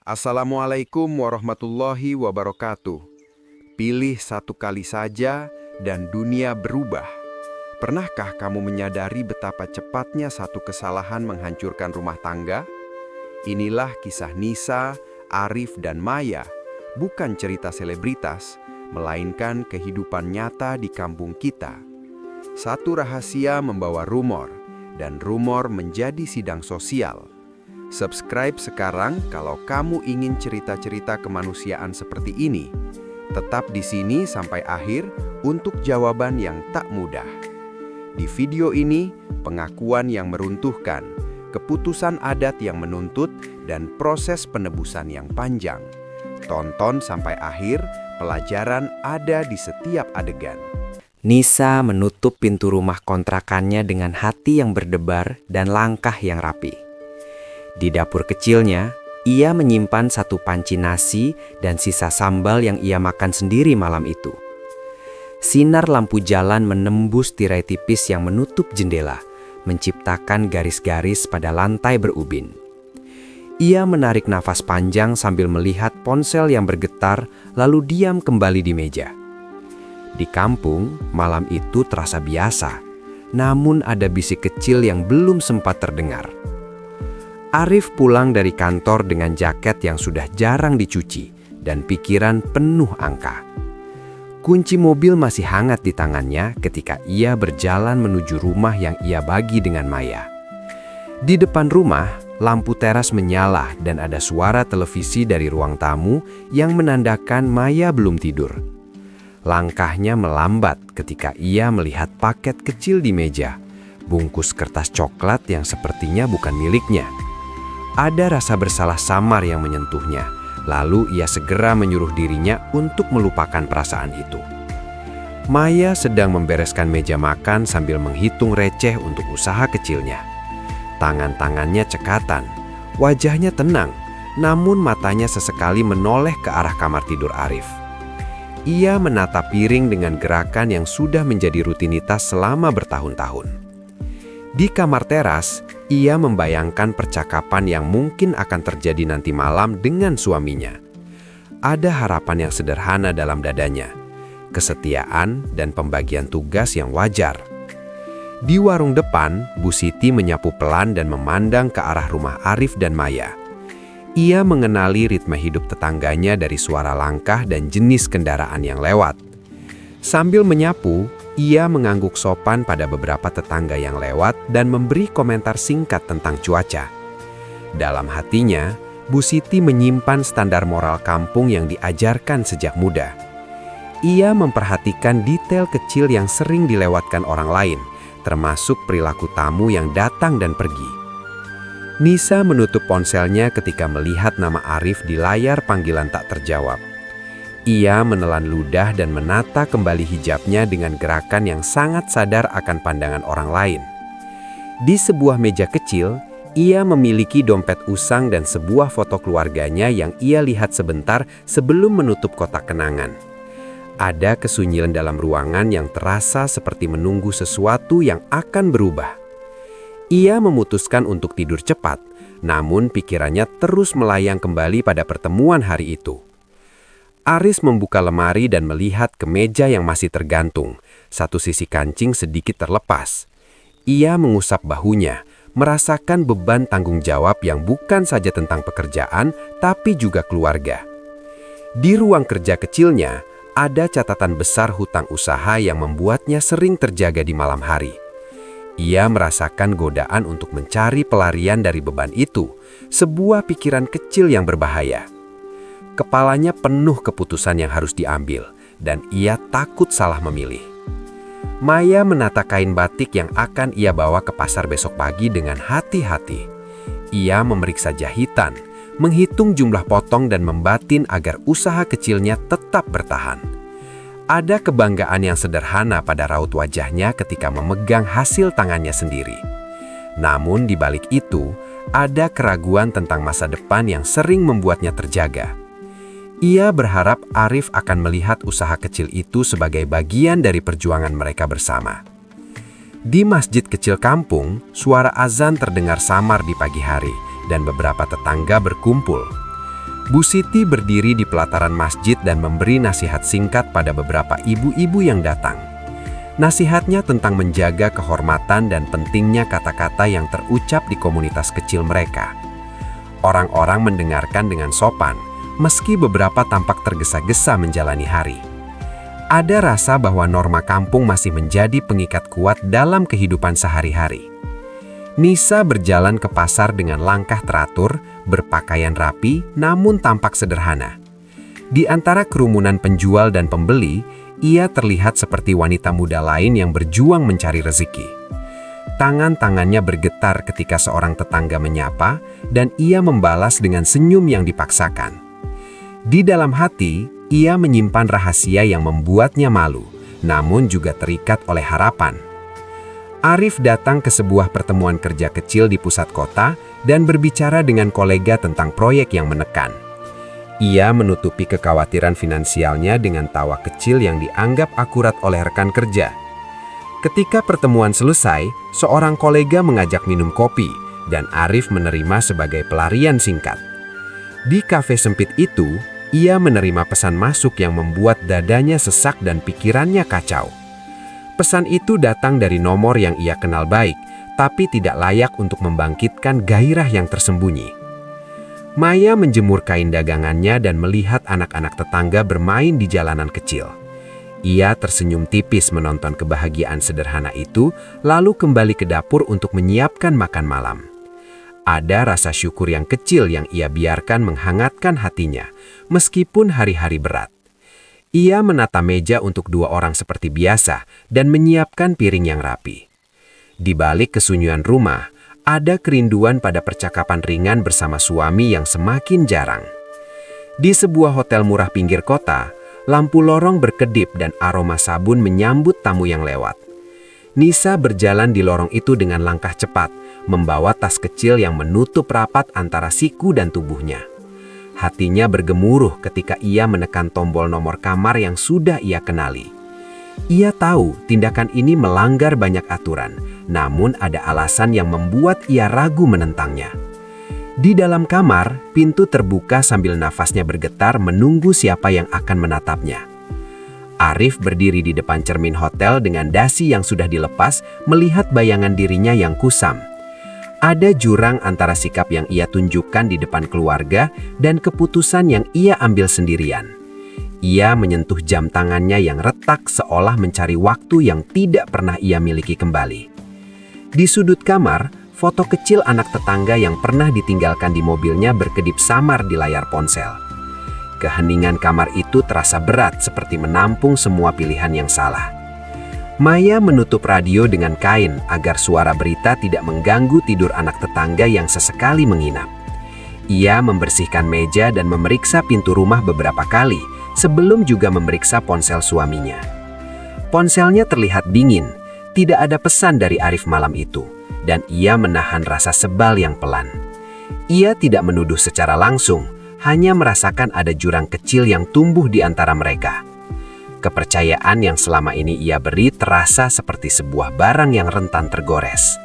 Assalamualaikum warahmatullahi wabarakatuh. Pilih satu kali saja dan dunia berubah. Pernahkah kamu menyadari betapa cepatnya satu kesalahan menghancurkan rumah tangga? Inilah kisah Nisa, Arif, dan Maya. Bukan cerita selebritas, melainkan kehidupan nyata di kampung kita. Satu rahasia membawa rumor, dan rumor menjadi sidang sosial. Subscribe sekarang kalau kamu ingin cerita-cerita kemanusiaan seperti ini. Tetap di sini sampai akhir untuk jawaban yang tak mudah. Di video ini, pengakuan yang meruntuhkan, keputusan adat yang menuntut, dan proses penebusan yang panjang. Tonton sampai akhir, pelajaran ada di setiap adegan. Nisa menutup pintu rumah kontrakannya dengan hati yang berdebar dan langkah yang rapi. Di dapur kecilnya, ia menyimpan satu panci nasi dan sisa sambal yang ia makan sendiri malam itu. Sinar lampu jalan menembus tirai tipis yang menutup jendela, menciptakan garis-garis pada lantai berubin. Ia menarik nafas panjang sambil melihat ponsel yang bergetar, lalu diam kembali di meja. Di kampung, malam itu terasa biasa, namun ada bisik kecil yang belum sempat terdengar. Arif pulang dari kantor dengan jaket yang sudah jarang dicuci dan pikiran penuh angka. Kunci mobil masih hangat di tangannya ketika ia berjalan menuju rumah yang ia bagi dengan Maya. Di depan rumah, lampu teras menyala dan ada suara televisi dari ruang tamu yang menandakan Maya belum tidur. Langkahnya melambat ketika ia melihat paket kecil di meja, bungkus kertas coklat yang sepertinya bukan miliknya. Ada rasa bersalah samar yang menyentuhnya, lalu ia segera menyuruh dirinya untuk melupakan perasaan itu. Maya sedang membereskan meja makan sambil menghitung receh untuk usaha kecilnya. Tangan-tangannya cekatan, wajahnya tenang, namun matanya sesekali menoleh ke arah kamar tidur Arif. Ia menata piring dengan gerakan yang sudah menjadi rutinitas selama bertahun-tahun. Di kamar teras, ia membayangkan percakapan yang mungkin akan terjadi nanti malam dengan suaminya. Ada harapan yang sederhana dalam dadanya, kesetiaan dan pembagian tugas yang wajar. Di warung depan, Bu Siti menyapu pelan dan memandang ke arah rumah Arif dan Maya. Ia mengenali ritme hidup tetangganya dari suara langkah dan jenis kendaraan yang lewat. Sambil menyapu, ia mengangguk sopan pada beberapa tetangga yang lewat dan memberi komentar singkat tentang cuaca. Dalam hatinya, Bu Siti menyimpan standar moral kampung yang diajarkan sejak muda. Ia memperhatikan detail kecil yang sering dilewatkan orang lain, termasuk perilaku tamu yang datang dan pergi. Nisa menutup ponselnya ketika melihat nama Arif di layar panggilan tak terjawab. Ia menelan ludah dan menata kembali hijabnya dengan gerakan yang sangat sadar akan pandangan orang lain. Di sebuah meja kecil, ia memiliki dompet usang dan sebuah foto keluarganya yang ia lihat sebentar sebelum menutup kotak kenangan. Ada kesunyian dalam ruangan yang terasa seperti menunggu sesuatu yang akan berubah. Ia memutuskan untuk tidur cepat, namun pikirannya terus melayang kembali pada pertemuan hari itu. Aris membuka lemari dan melihat ke meja yang masih tergantung. Satu sisi kancing sedikit terlepas. Ia mengusap bahunya, merasakan beban tanggung jawab yang bukan saja tentang pekerjaan, tapi juga keluarga. Di ruang kerja kecilnya, ada catatan besar hutang usaha yang membuatnya sering terjaga di malam hari. Ia merasakan godaan untuk mencari pelarian dari beban itu, sebuah pikiran kecil yang berbahaya. Kepalanya penuh keputusan yang harus diambil, dan ia takut salah memilih. Maya menata kain batik yang akan ia bawa ke pasar besok pagi dengan hati-hati. Ia memeriksa jahitan, menghitung jumlah potong dan membatin agar usaha kecilnya tetap bertahan. Ada kebanggaan yang sederhana pada raut wajahnya ketika memegang hasil tangannya sendiri. Namun di balik itu, ada keraguan tentang masa depan yang sering membuatnya terjaga. Ia berharap Arif akan melihat usaha kecil itu sebagai bagian dari perjuangan mereka bersama. Di masjid kecil kampung, suara azan terdengar samar di pagi hari, dan beberapa tetangga berkumpul. Bu Siti berdiri di pelataran masjid dan memberi nasihat singkat pada beberapa ibu-ibu yang datang. Nasihatnya tentang menjaga kehormatan dan pentingnya kata-kata yang terucap di komunitas kecil mereka. Orang-orang mendengarkan dengan sopan, meski beberapa tampak tergesa-gesa menjalani hari. Ada rasa bahwa norma kampung masih menjadi pengikat kuat dalam kehidupan sehari-hari. Nisa berjalan ke pasar dengan langkah teratur, berpakaian rapi, namun tampak sederhana. Di antara kerumunan penjual dan pembeli, ia terlihat seperti wanita muda lain yang berjuang mencari rezeki. Tangan-tangannya bergetar ketika seorang tetangga menyapa, dan ia membalas dengan senyum yang dipaksakan. Di dalam hati, ia menyimpan rahasia yang membuatnya malu, namun juga terikat oleh harapan. Arif datang ke sebuah pertemuan kerja kecil di pusat kota dan berbicara dengan kolega tentang proyek yang menekan. Ia menutupi kekhawatiran finansialnya dengan tawa kecil yang dianggap akurat oleh rekan kerja. Ketika pertemuan selesai, seorang kolega mengajak minum kopi dan Arif menerima sebagai pelarian singkat. Di kafe sempit itu, ia menerima pesan masuk yang membuat dadanya sesak dan pikirannya kacau. Pesan itu datang dari nomor yang ia kenal baik, tapi tidak layak untuk membangkitkan gairah yang tersembunyi. Maya menjemur kain dagangannya dan melihat anak-anak tetangga bermain di jalanan kecil. Ia tersenyum tipis menonton kebahagiaan sederhana itu, lalu kembali ke dapur untuk menyiapkan makan malam. Ada rasa syukur yang kecil yang ia biarkan menghangatkan hatinya, meskipun hari-hari berat. Ia menata meja untuk dua orang seperti biasa dan menyiapkan piring yang rapi. Di balik kesunyian rumah, ada kerinduan pada percakapan ringan bersama suami yang semakin jarang. Di sebuah hotel murah pinggir kota, lampu lorong berkedip dan aroma sabun menyambut tamu yang lewat. Nisa berjalan di lorong itu dengan langkah cepat, membawa tas kecil yang menutup rapat antara siku dan tubuhnya. Hatinya bergemuruh ketika ia menekan tombol nomor kamar yang sudah ia kenali. Ia tahu tindakan ini melanggar banyak aturan, namun ada alasan yang membuat ia ragu menentangnya. Di dalam kamar, pintu terbuka sambil nafasnya bergetar menunggu siapa yang akan menatapnya. Arif berdiri di depan cermin hotel dengan dasi yang sudah dilepas, melihat bayangan dirinya yang kusam. Ada jurang antara sikap yang ia tunjukkan di depan keluarga dan keputusan yang ia ambil sendirian. Ia menyentuh jam tangannya yang retak seolah mencari waktu yang tidak pernah ia miliki kembali. Di sudut kamar, foto kecil anak tetangga yang pernah ditinggalkan di mobilnya berkedip samar di layar ponsel. Keheningan kamar itu terasa berat seperti menampung semua pilihan yang salah. Maya menutup radio dengan kain agar suara berita tidak mengganggu tidur anak tetangga yang sesekali menginap. Ia membersihkan meja dan memeriksa pintu rumah beberapa kali sebelum juga memeriksa ponsel suaminya. Ponselnya terlihat dingin, tidak ada pesan dari Arif malam itu, dan ia menahan rasa sebal yang pelan. Ia tidak menuduh secara langsung, hanya merasakan ada jurang kecil yang tumbuh di antara mereka. Kepercayaan yang selama ini ia beri terasa seperti sebuah barang yang rentan tergores.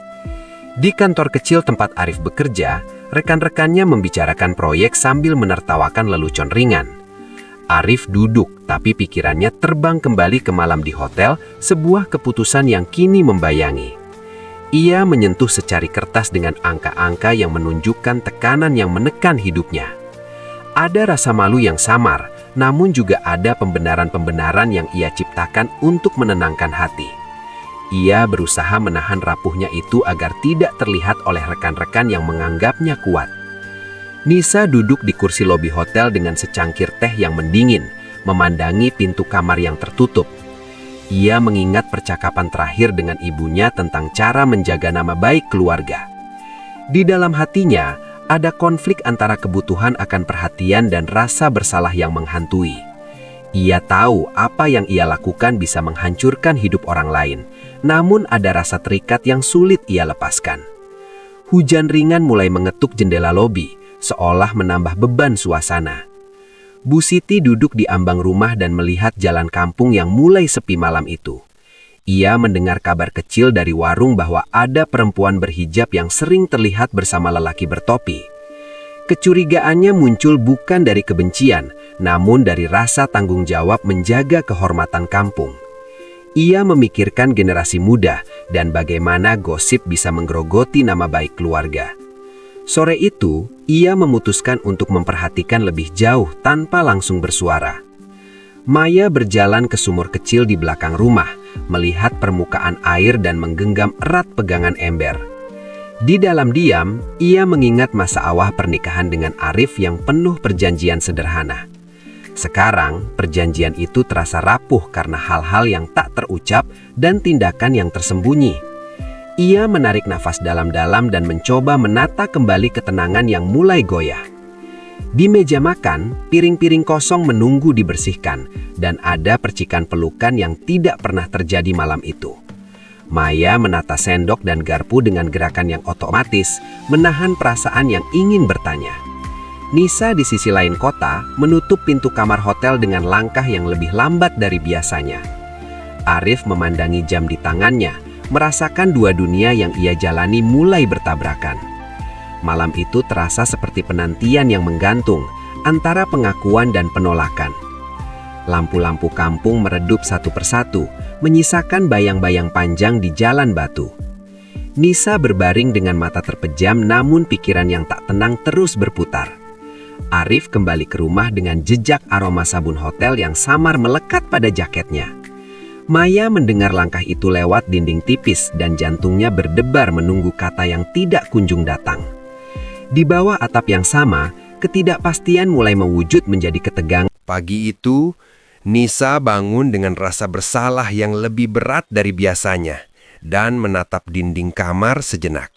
Di kantor kecil tempat Arif bekerja, rekan-rekannya membicarakan proyek sambil menertawakan lelucon ringan. Arif duduk, tapi pikirannya terbang kembali ke malam di hotel, sebuah keputusan yang kini membayangi. Ia menyentuh secari kertas dengan angka-angka yang menunjukkan tekanan yang menekan hidupnya. Ada rasa malu yang samar, namun juga ada pembenaran-pembenaran yang ia ciptakan untuk menenangkan hati. Ia berusaha menahan rapuhnya itu agar tidak terlihat oleh rekan-rekan yang menganggapnya kuat. Nisa duduk di kursi lobi hotel dengan secangkir teh yang mendingin, memandangi pintu kamar yang tertutup. Ia mengingat percakapan terakhir dengan ibunya tentang cara menjaga nama baik keluarga. Di dalam hatinya, ada konflik antara kebutuhan akan perhatian dan rasa bersalah yang menghantui. Ia tahu apa yang ia lakukan bisa menghancurkan hidup orang lain, namun ada rasa terikat yang sulit ia lepaskan. Hujan ringan mulai mengetuk jendela lobi, seolah menambah beban suasana. Bu Siti duduk di ambang rumah dan melihat jalan kampung yang mulai sepi malam itu. Ia mendengar kabar kecil dari warung bahwa ada perempuan berhijab yang sering terlihat bersama lelaki bertopi. Kecurigaannya muncul bukan dari kebencian, namun dari rasa tanggung jawab menjaga kehormatan kampung. Ia memikirkan generasi muda dan bagaimana gosip bisa menggerogoti nama baik keluarga. Sore itu, ia memutuskan untuk memperhatikan lebih jauh tanpa langsung bersuara. Maya berjalan ke sumur kecil di belakang rumah, melihat permukaan air dan menggenggam erat pegangan ember. Di dalam diam, ia mengingat masa awal pernikahan dengan Arif yang penuh perjanjian sederhana. Sekarang, perjanjian itu terasa rapuh karena hal-hal yang tak terucap dan tindakan yang tersembunyi. Ia menarik nafas dalam-dalam dan mencoba menata kembali ketenangan yang mulai goyah. Di meja makan, piring-piring kosong menunggu dibersihkan, dan ada percikan pelukan yang tidak pernah terjadi malam itu. Maya menata sendok dan garpu dengan gerakan yang otomatis, menahan perasaan yang ingin bertanya. Nisa di sisi lain kota menutup pintu kamar hotel dengan langkah yang lebih lambat dari biasanya. Arif memandangi jam di tangannya, merasakan dua dunia yang ia jalani mulai bertabrakan. Malam itu terasa seperti penantian yang menggantung antara pengakuan dan penolakan. Lampu-lampu kampung meredup satu persatu, menyisakan bayang-bayang panjang di jalan batu. Nisa berbaring dengan mata terpejam, namun pikiran yang tak tenang terus berputar. Arif kembali ke rumah dengan jejak aroma sabun hotel yang samar melekat pada jaketnya. Maya mendengar langkah itu lewat dinding tipis dan jantungnya berdebar menunggu kata yang tidak kunjung datang. Di bawah atap yang sama, ketidakpastian mulai mewujud menjadi ketegangan. Pagi itu, Nisa bangun dengan rasa bersalah yang lebih berat dari biasanya dan menatap dinding kamar sejenak.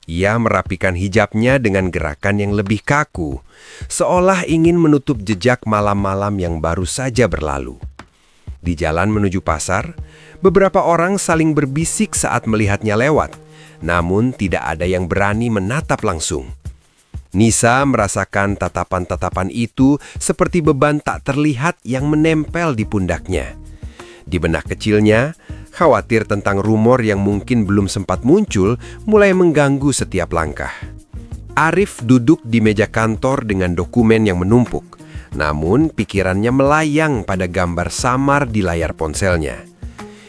Ia merapikan hijabnya dengan gerakan yang lebih kaku, seolah ingin menutup jejak malam-malam yang baru saja berlalu. Di jalan menuju pasar, beberapa orang saling berbisik saat melihatnya lewat, namun tidak ada yang berani menatap langsung. Nisa merasakan tatapan-tatapan itu seperti beban tak terlihat yang menempel di pundaknya. Di benak kecilnya, khawatir tentang rumor yang mungkin belum sempat muncul mulai mengganggu setiap langkah. Arif duduk di meja kantor dengan dokumen yang menumpuk, namun pikirannya melayang pada gambar samar di layar ponselnya.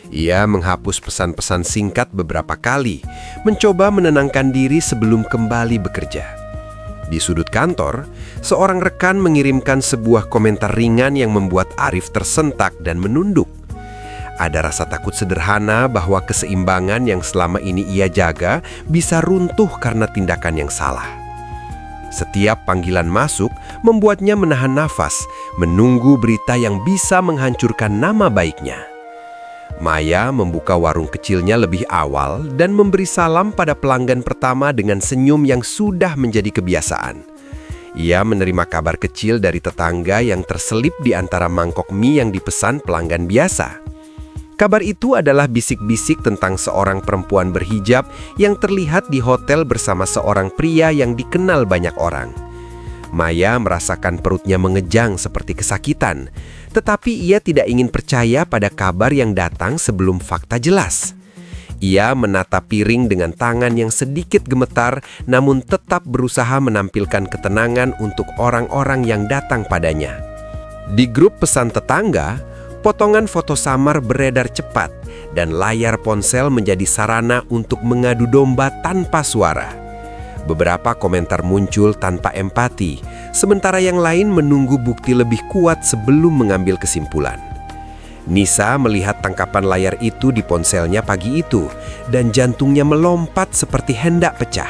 Ia menghapus pesan-pesan singkat beberapa kali, mencoba menenangkan diri sebelum kembali bekerja. Di sudut kantor, seorang rekan mengirimkan sebuah komentar ringan yang membuat Arif tersentak dan menunduk. Ada rasa takut sederhana bahwa keseimbangan yang selama ini ia jaga bisa runtuh karena tindakan yang salah. Setiap panggilan masuk membuatnya menahan nafas, menunggu berita yang bisa menghancurkan nama baiknya. Maya membuka warung kecilnya lebih awal dan memberi salam pada pelanggan pertama dengan senyum yang sudah menjadi kebiasaan. Ia menerima kabar kecil dari tetangga yang terselip di antara mangkok mie yang dipesan pelanggan biasa. Kabar itu adalah bisik-bisik tentang seorang perempuan berhijab yang terlihat di hotel bersama seorang pria yang dikenal banyak orang. Maya merasakan perutnya mengejang seperti kesakitan, tetapi ia tidak ingin percaya pada kabar yang datang sebelum fakta jelas. Ia menata piring dengan tangan yang sedikit gemetar, namun tetap berusaha menampilkan ketenangan untuk orang-orang yang datang padanya. Di grup pesan tetangga, potongan foto samar beredar cepat, dan layar ponsel menjadi sarana untuk mengadu domba tanpa suara. Beberapa komentar muncul tanpa empati, sementara yang lain menunggu bukti lebih kuat sebelum mengambil kesimpulan. Nisa melihat tangkapan layar itu di ponselnya pagi itu, dan jantungnya melompat seperti hendak pecah.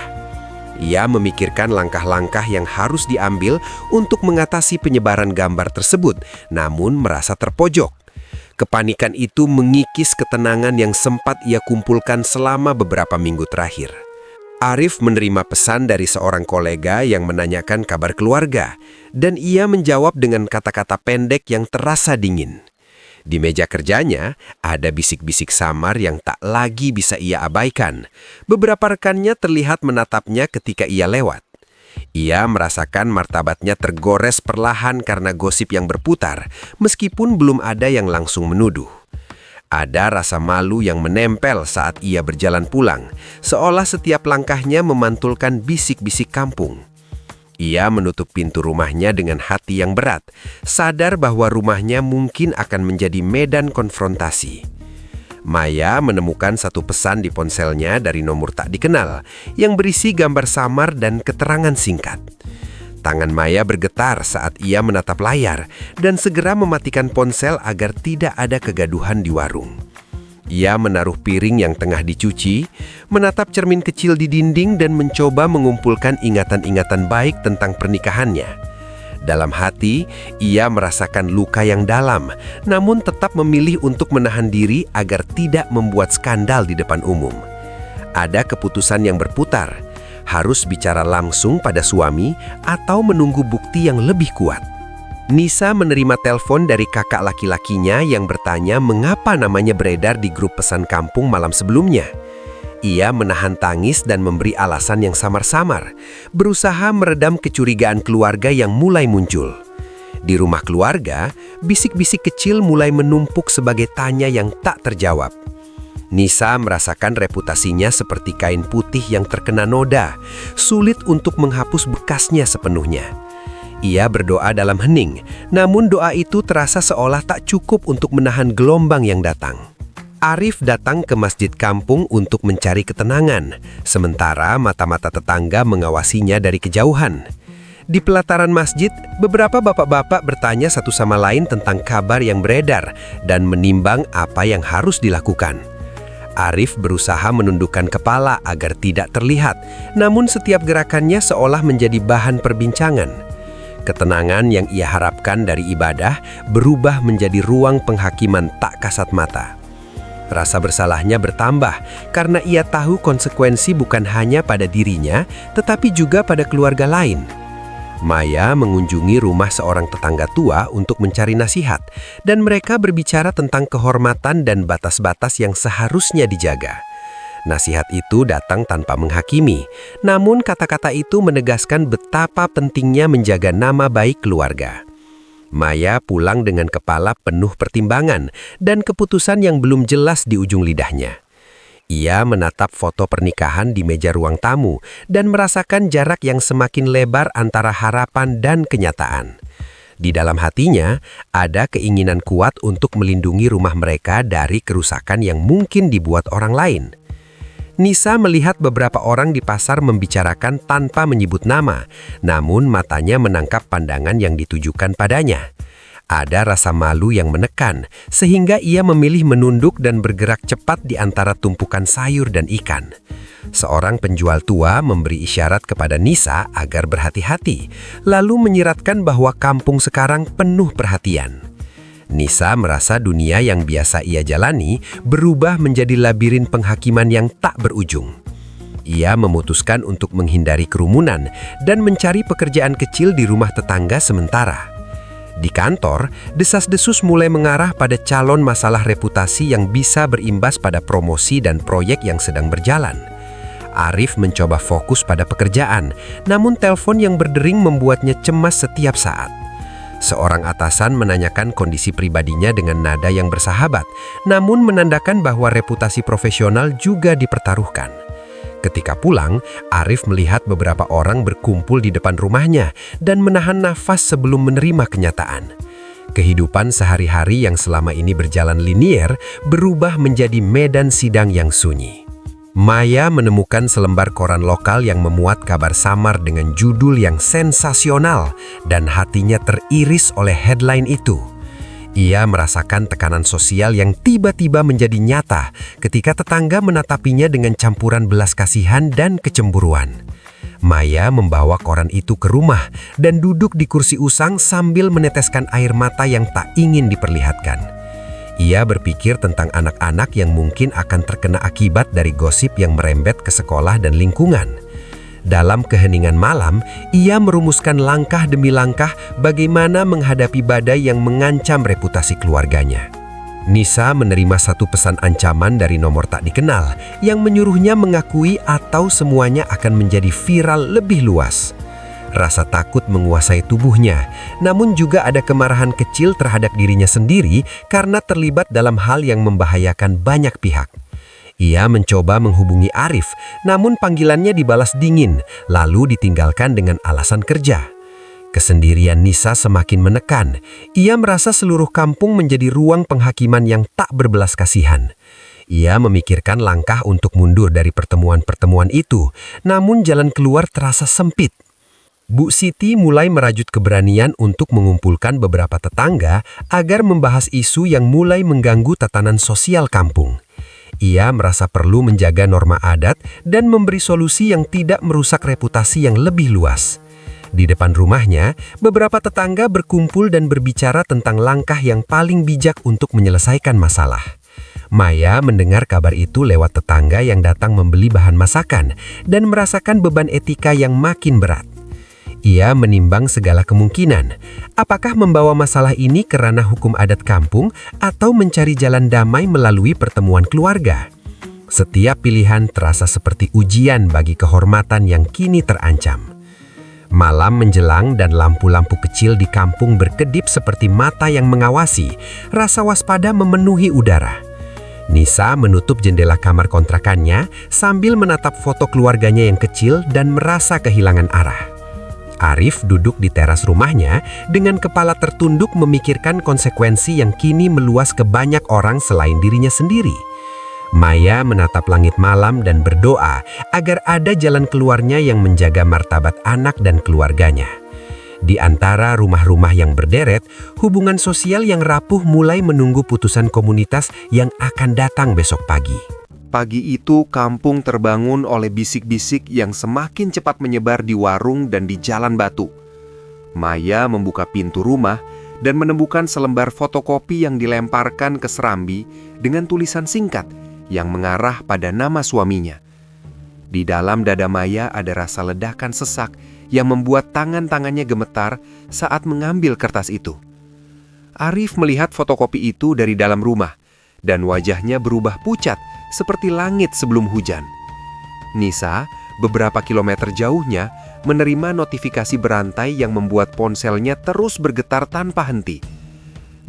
Ia memikirkan langkah-langkah yang harus diambil untuk mengatasi penyebaran gambar tersebut, namun merasa terpojok. Kepanikan itu mengikis ketenangan yang sempat ia kumpulkan selama beberapa minggu terakhir. Arif menerima pesan dari seorang kolega yang menanyakan kabar keluarga, dan ia menjawab dengan kata-kata pendek yang terasa dingin. Di meja kerjanya, ada bisik-bisik samar yang tak lagi bisa ia abaikan. Beberapa rekannya terlihat menatapnya ketika ia lewat. Ia merasakan martabatnya tergores perlahan karena gosip yang berputar, meskipun belum ada yang langsung menuduh. Ada rasa malu yang menempel saat ia berjalan pulang, seolah setiap langkahnya memantulkan bisik-bisik kampung. Ia menutup pintu rumahnya dengan hati yang berat, sadar bahwa rumahnya mungkin akan menjadi medan konfrontasi. Maya menemukan satu pesan di ponselnya dari nomor tak dikenal yang berisi gambar samar dan keterangan singkat. Tangan Maya bergetar saat ia menatap layar dan segera mematikan ponsel agar tidak ada kegaduhan di warung. Ia menaruh piring yang tengah dicuci, menatap cermin kecil di dinding dan mencoba mengumpulkan ingatan-ingatan baik tentang pernikahannya. Dalam hati, ia merasakan luka yang dalam, namun tetap memilih untuk menahan diri agar tidak membuat skandal di depan umum. Ada keputusan yang berputar, harus bicara langsung pada suami atau menunggu bukti yang lebih kuat. Nisa menerima telepon dari kakak laki-lakinya yang bertanya mengapa namanya beredar di grup pesan kampung malam sebelumnya. Ia menahan tangis dan memberi alasan yang samar-samar, berusaha meredam kecurigaan keluarga yang mulai muncul. Di rumah keluarga, bisik-bisik kecil mulai menumpuk sebagai tanya yang tak terjawab. Nisa merasakan reputasinya seperti kain putih yang terkena noda, sulit untuk menghapus bekasnya sepenuhnya. Ia berdoa dalam hening, namun doa itu terasa seolah tak cukup untuk menahan gelombang yang datang. Arif datang ke masjid kampung untuk mencari ketenangan, sementara mata-mata tetangga mengawasinya dari kejauhan. Di pelataran masjid, beberapa bapak-bapak bertanya satu sama lain tentang kabar yang beredar dan menimbang apa yang harus dilakukan. Arif berusaha menundukkan kepala agar tidak terlihat, namun setiap gerakannya seolah menjadi bahan perbincangan. Ketenangan yang ia harapkan dari ibadah berubah menjadi ruang penghakiman tak kasat mata. Rasa bersalahnya bertambah karena ia tahu konsekuensi bukan hanya pada dirinya, tetapi juga pada keluarga lain. Maya mengunjungi rumah seorang tetangga tua untuk mencari nasihat, dan mereka berbicara tentang kehormatan dan batas-batas yang seharusnya dijaga. Nasihat itu datang tanpa menghakimi, namun kata-kata itu menegaskan betapa pentingnya menjaga nama baik keluarga. Maya pulang dengan kepala penuh pertimbangan dan keputusan yang belum jelas di ujung lidahnya. Ia menatap foto pernikahan di meja ruang tamu dan merasakan jarak yang semakin lebar antara harapan dan kenyataan. Di dalam hatinya, ada keinginan kuat untuk melindungi rumah mereka dari kerusakan yang mungkin dibuat orang lain. Nisa melihat beberapa orang di pasar membicarakan tanpa menyebut nama, namun matanya menangkap pandangan yang ditujukan padanya. Ada rasa malu yang menekan, sehingga ia memilih menunduk dan bergerak cepat di antara tumpukan sayur dan ikan. Seorang penjual tua memberi isyarat kepada Nisa agar berhati-hati, lalu menyiratkan bahwa kampung sekarang penuh perhatian. Nisa merasa dunia yang biasa ia jalani berubah menjadi labirin penghakiman yang tak berujung. Ia memutuskan untuk menghindari kerumunan dan mencari pekerjaan kecil di rumah tetangga sementara. Di kantor, desas-desus mulai mengarah pada calon masalah reputasi yang bisa berimbas pada promosi dan proyek yang sedang berjalan. Arif mencoba fokus pada pekerjaan, namun telepon yang berdering membuatnya cemas setiap saat. Seorang atasan menanyakan kondisi pribadinya dengan nada yang bersahabat, namun menandakan bahwa reputasi profesional juga dipertaruhkan. Ketika pulang, Arif melihat beberapa orang berkumpul di depan rumahnya dan menahan nafas sebelum menerima kenyataan. Kehidupan sehari-hari yang selama ini berjalan linier berubah menjadi medan sidang yang sunyi. Maya menemukan selembar koran lokal yang memuat kabar samar dengan judul yang sensasional dan hatinya teriris oleh headline itu. Ia merasakan tekanan sosial yang tiba-tiba menjadi nyata ketika tetangga menatapinya dengan campuran belas kasihan dan kecemburuan. Maya membawa koran itu ke rumah dan duduk di kursi usang sambil meneteskan air mata yang tak ingin diperlihatkan. Ia berpikir tentang anak-anak yang mungkin akan terkena akibat dari gosip yang merembet ke sekolah dan lingkungan. Dalam keheningan malam, ia merumuskan langkah demi langkah bagaimana menghadapi badai yang mengancam reputasi keluarganya. Nisa menerima satu pesan ancaman dari nomor tak dikenal yang menyuruhnya mengakui atau semuanya akan menjadi viral lebih luas. Rasa takut menguasai tubuhnya, namun juga ada kemarahan kecil terhadap dirinya sendiri karena terlibat dalam hal yang membahayakan banyak pihak. Ia mencoba menghubungi Arif, namun panggilannya dibalas dingin, lalu ditinggalkan dengan alasan kerja. Kesendirian Nisa semakin menekan. Ia merasa seluruh kampung menjadi ruang penghakiman yang tak berbelas kasihan. Ia memikirkan langkah untuk mundur dari pertemuan-pertemuan itu, namun jalan keluar terasa sempit. Bu Siti mulai merajut keberanian untuk mengumpulkan beberapa tetangga agar membahas isu yang mulai mengganggu tatanan sosial kampung. Ia merasa perlu menjaga norma adat dan memberi solusi yang tidak merusak reputasi yang lebih luas. Di depan rumahnya, beberapa tetangga berkumpul dan berbicara tentang langkah yang paling bijak untuk menyelesaikan masalah. Maya mendengar kabar itu lewat tetangga yang datang membeli bahan masakan dan merasakan beban etika yang makin berat. Ia menimbang segala kemungkinan, apakah membawa masalah ini ke ranah hukum adat kampung atau mencari jalan damai melalui pertemuan keluarga. Setiap pilihan terasa seperti ujian bagi kehormatan yang kini terancam. Malam menjelang dan lampu-lampu kecil di kampung berkedip seperti mata yang mengawasi. Rasa waspada memenuhi udara. Nisa menutup jendela kamar kontrakannya sambil menatap foto keluarganya yang kecil dan merasa kehilangan arah. Arif duduk di teras rumahnya dengan kepala tertunduk memikirkan konsekuensi yang kini meluas ke banyak orang selain dirinya sendiri. Maya menatap langit malam dan berdoa agar ada jalan keluarnya yang menjaga martabat anak dan keluarganya. Di antara rumah-rumah yang berderet, hubungan sosial yang rapuh mulai menunggu putusan komunitas yang akan datang besok pagi. Pagi itu kampung terbangun oleh bisik-bisik yang semakin cepat menyebar di warung dan di jalan batu. Maya membuka pintu rumah dan menemukan selembar fotokopi yang dilemparkan ke serambi dengan tulisan singkat yang mengarah pada nama suaminya. Di dalam dada Maya ada rasa ledakan sesak yang membuat tangan-tangannya gemetar saat mengambil kertas itu. Arif melihat fotokopi itu dari dalam rumah dan wajahnya berubah pucat seperti langit sebelum hujan. Nisa, beberapa kilometer jauhnya, menerima notifikasi berantai yang membuat ponselnya terus bergetar tanpa henti.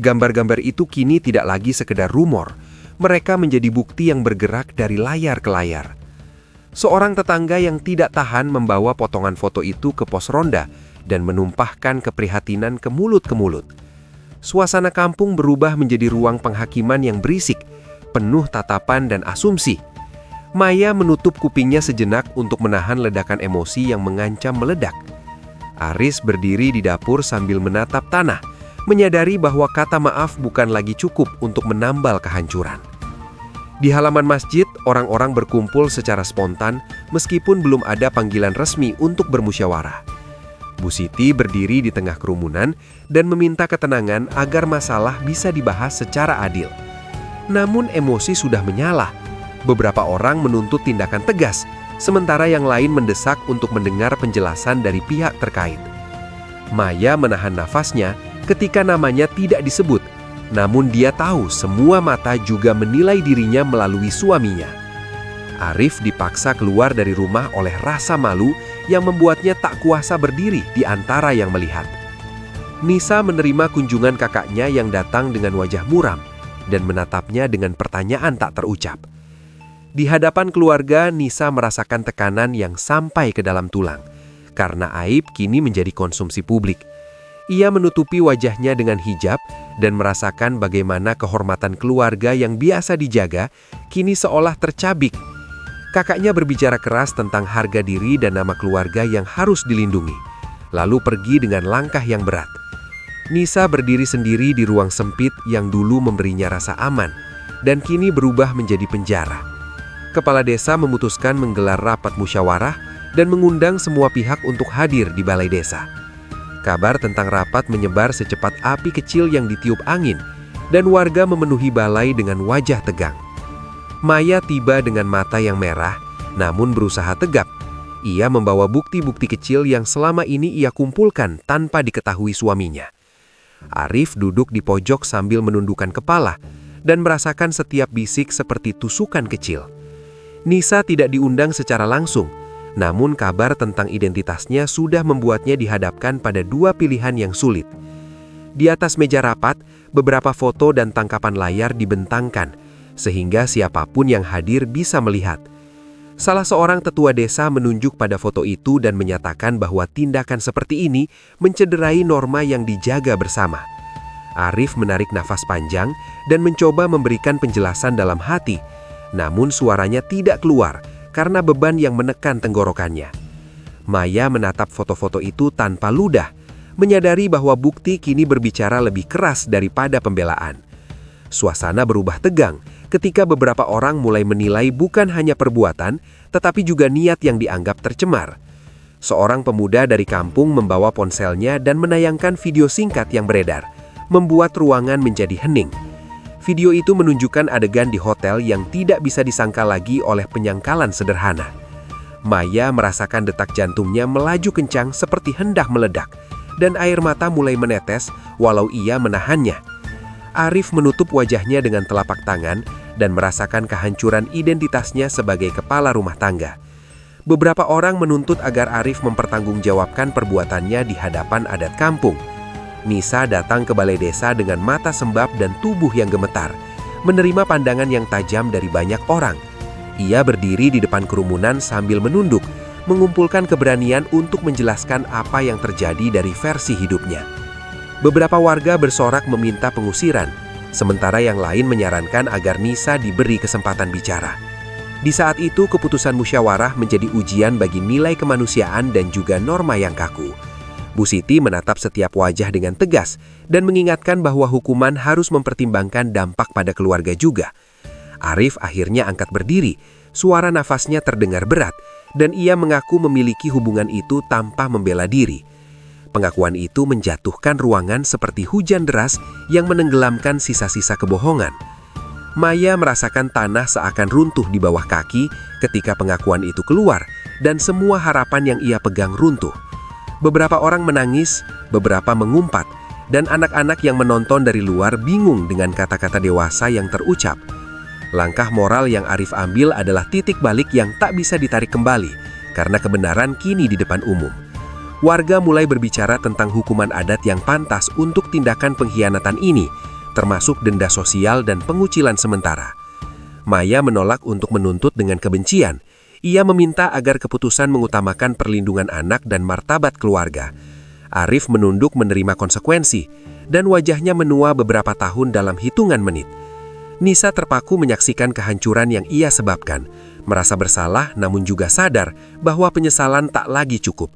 Gambar-gambar itu kini tidak lagi sekedar rumor. Mereka menjadi bukti yang bergerak dari layar ke layar. Seorang tetangga yang tidak tahan membawa potongan foto itu ke pos ronda dan menumpahkan keprihatinan ke mulut. Suasana kampung berubah menjadi ruang penghakiman yang berisik, penuh tatapan dan asumsi. Maya menutup kupingnya sejenak untuk menahan ledakan emosi yang mengancam meledak. Aris berdiri di dapur sambil menatap tanah, menyadari bahwa kata maaf bukan lagi cukup untuk menambal kehancuran. Di halaman masjid, orang-orang berkumpul secara spontan meskipun belum ada panggilan resmi untuk bermusyawarah. Bu Siti berdiri di tengah kerumunan dan meminta ketenangan agar masalah bisa dibahas secara adil. Namun emosi sudah menyala. Beberapa orang menuntut tindakan tegas, sementara yang lain mendesak untuk mendengar penjelasan dari pihak terkait. Maya menahan nafasnya ketika namanya tidak disebut, namun dia tahu semua mata juga menilai dirinya melalui suaminya. Arif dipaksa keluar dari rumah oleh rasa malu yang membuatnya tak kuasa berdiri di antara yang melihat. Nisa menerima kunjungan kakaknya yang datang dengan wajah muram dan menatapnya dengan pertanyaan tak terucap. Di hadapan keluarga, Nisa merasakan tekanan yang sampai ke dalam tulang, karena aib kini menjadi konsumsi publik. Ia menutupi wajahnya dengan hijab dan merasakan bagaimana kehormatan keluarga yang biasa dijaga kini seolah tercabik. Kakaknya berbicara keras tentang harga diri dan nama keluarga yang harus dilindungi, lalu pergi dengan langkah yang berat. Nisa berdiri sendiri di ruang sempit yang dulu memberinya rasa aman dan kini berubah menjadi penjara. Kepala desa memutuskan menggelar rapat musyawarah dan mengundang semua pihak untuk hadir di balai desa. Kabar tentang rapat menyebar secepat api kecil yang ditiup angin, dan warga memenuhi balai dengan wajah tegang. Maya tiba dengan mata yang merah, namun berusaha tegap. Ia membawa bukti-bukti kecil yang selama ini ia kumpulkan tanpa diketahui suaminya. Arif duduk di pojok sambil menundukkan kepala dan merasakan setiap bisik seperti tusukan kecil. Nisa tidak diundang secara langsung, namun kabar tentang identitasnya sudah membuatnya dihadapkan pada dua pilihan yang sulit. Di atas meja rapat, beberapa foto dan tangkapan layar dibentangkan, sehingga siapapun yang hadir bisa melihat. Salah seorang tetua desa menunjuk pada foto itu dan menyatakan bahwa tindakan seperti ini mencederai norma yang dijaga bersama. Arif menarik nafas panjang dan mencoba memberikan penjelasan dalam hati, namun suaranya tidak keluar karena beban yang menekan tenggorokannya. Maya menatap foto-foto itu tanpa ludah, menyadari bahwa bukti kini berbicara lebih keras daripada pembelaan. Suasana berubah tegang ketika beberapa orang mulai menilai bukan hanya perbuatan, tetapi juga niat yang dianggap tercemar. Seorang pemuda dari kampung membawa ponselnya dan menayangkan video singkat yang beredar, membuat ruangan menjadi hening. Video itu menunjukkan adegan di hotel yang tidak bisa disangka lagi oleh penyangkalan sederhana. Maya merasakan detak jantungnya melaju kencang seperti hendak meledak, dan air mata mulai menetes walau ia menahannya. Arif menutup wajahnya dengan telapak tangan dan merasakan kehancuran identitasnya sebagai kepala rumah tangga. Beberapa orang menuntut agar Arif mempertanggungjawabkan perbuatannya di hadapan adat kampung. Nisa datang ke balai desa dengan mata sembab dan tubuh yang gemetar, menerima pandangan yang tajam dari banyak orang. Ia berdiri di depan kerumunan sambil menunduk, mengumpulkan keberanian untuk menjelaskan apa yang terjadi dari versi hidupnya. Beberapa warga bersorak meminta pengusiran, sementara yang lain menyarankan agar Nisa diberi kesempatan bicara. Di saat itu, keputusan musyawarah menjadi ujian bagi nilai kemanusiaan dan juga norma yang kaku. Bu Siti menatap setiap wajah dengan tegas dan mengingatkan bahwa hukuman harus mempertimbangkan dampak pada keluarga juga. Arif akhirnya angkat berdiri, suara nafasnya terdengar berat, dan ia mengaku memiliki hubungan itu tanpa membela diri. Pengakuan itu menjatuhkan ruangan seperti hujan deras yang menenggelamkan sisa-sisa kebohongan. Maya merasakan tanah seakan runtuh di bawah kaki ketika pengakuan itu keluar, dan semua harapan yang ia pegang runtuh. Beberapa orang menangis, beberapa mengumpat, dan anak-anak yang menonton dari luar bingung dengan kata-kata dewasa yang terucap. Langkah moral yang Arif ambil adalah titik balik yang tak bisa ditarik kembali, karena kebenaran kini di depan umum. Warga mulai berbicara tentang hukuman adat yang pantas untuk tindakan pengkhianatan ini, termasuk denda sosial dan pengucilan sementara. Maya menolak untuk menuntut dengan kebencian. Ia meminta agar keputusan mengutamakan perlindungan anak dan martabat keluarga. Arif menunduk menerima konsekuensi, dan wajahnya menua beberapa tahun dalam hitungan menit. Nisa terpaku menyaksikan kehancuran yang ia sebabkan, merasa bersalah namun juga sadar bahwa penyesalan tak lagi cukup.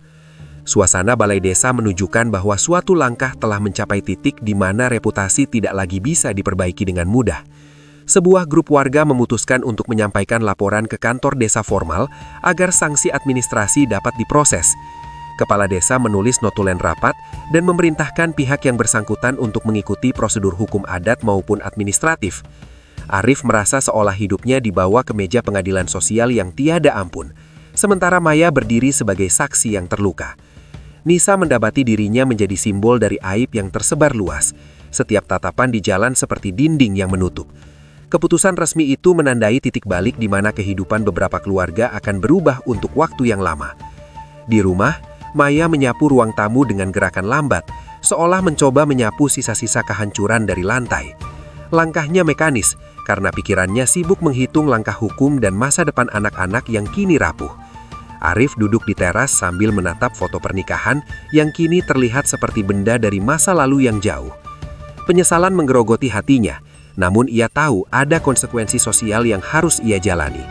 Suasana balai desa menunjukkan bahwa suatu langkah telah mencapai titik di mana reputasi tidak lagi bisa diperbaiki dengan mudah. Sebuah grup warga memutuskan untuk menyampaikan laporan ke kantor desa formal agar sanksi administrasi dapat diproses. Kepala desa menulis notulen rapat dan memerintahkan pihak yang bersangkutan untuk mengikuti prosedur hukum adat maupun administratif. Arif merasa seolah hidupnya dibawa ke meja pengadilan sosial yang tiada ampun, sementara Maya berdiri sebagai saksi yang terluka. Nisa mendapati dirinya menjadi simbol dari aib yang tersebar luas. Setiap tatapan di jalan seperti dinding yang menutup. Keputusan resmi itu menandai titik balik di mana kehidupan beberapa keluarga akan berubah untuk waktu yang lama. Di rumah, Maya menyapu ruang tamu dengan gerakan lambat, seolah mencoba menyapu sisa-sisa kehancuran dari lantai. Langkahnya mekanis, karena pikirannya sibuk menghitung langkah hukum dan masa depan anak-anak yang kini rapuh. Arif duduk di teras sambil menatap foto pernikahan yang kini terlihat seperti benda dari masa lalu yang jauh. Penyesalan menggerogoti hatinya, namun ia tahu ada konsekuensi sosial yang harus ia jalani.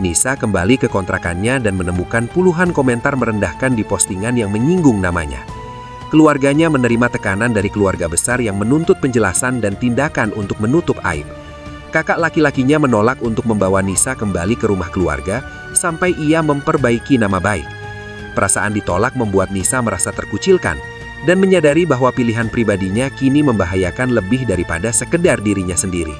Nisa kembali ke kontrakannya dan menemukan puluhan komentar merendahkan di postingan yang menyinggung namanya. Keluarganya menerima tekanan dari keluarga besar yang menuntut penjelasan dan tindakan untuk menutup aib. Kakak laki-lakinya menolak untuk membawa Nisa kembali ke rumah keluarga sampai ia memperbaiki nama baik. Perasaan ditolak membuat Nisa merasa terkucilkan dan menyadari bahwa pilihan pribadinya kini membahayakan lebih daripada sekedar dirinya sendiri.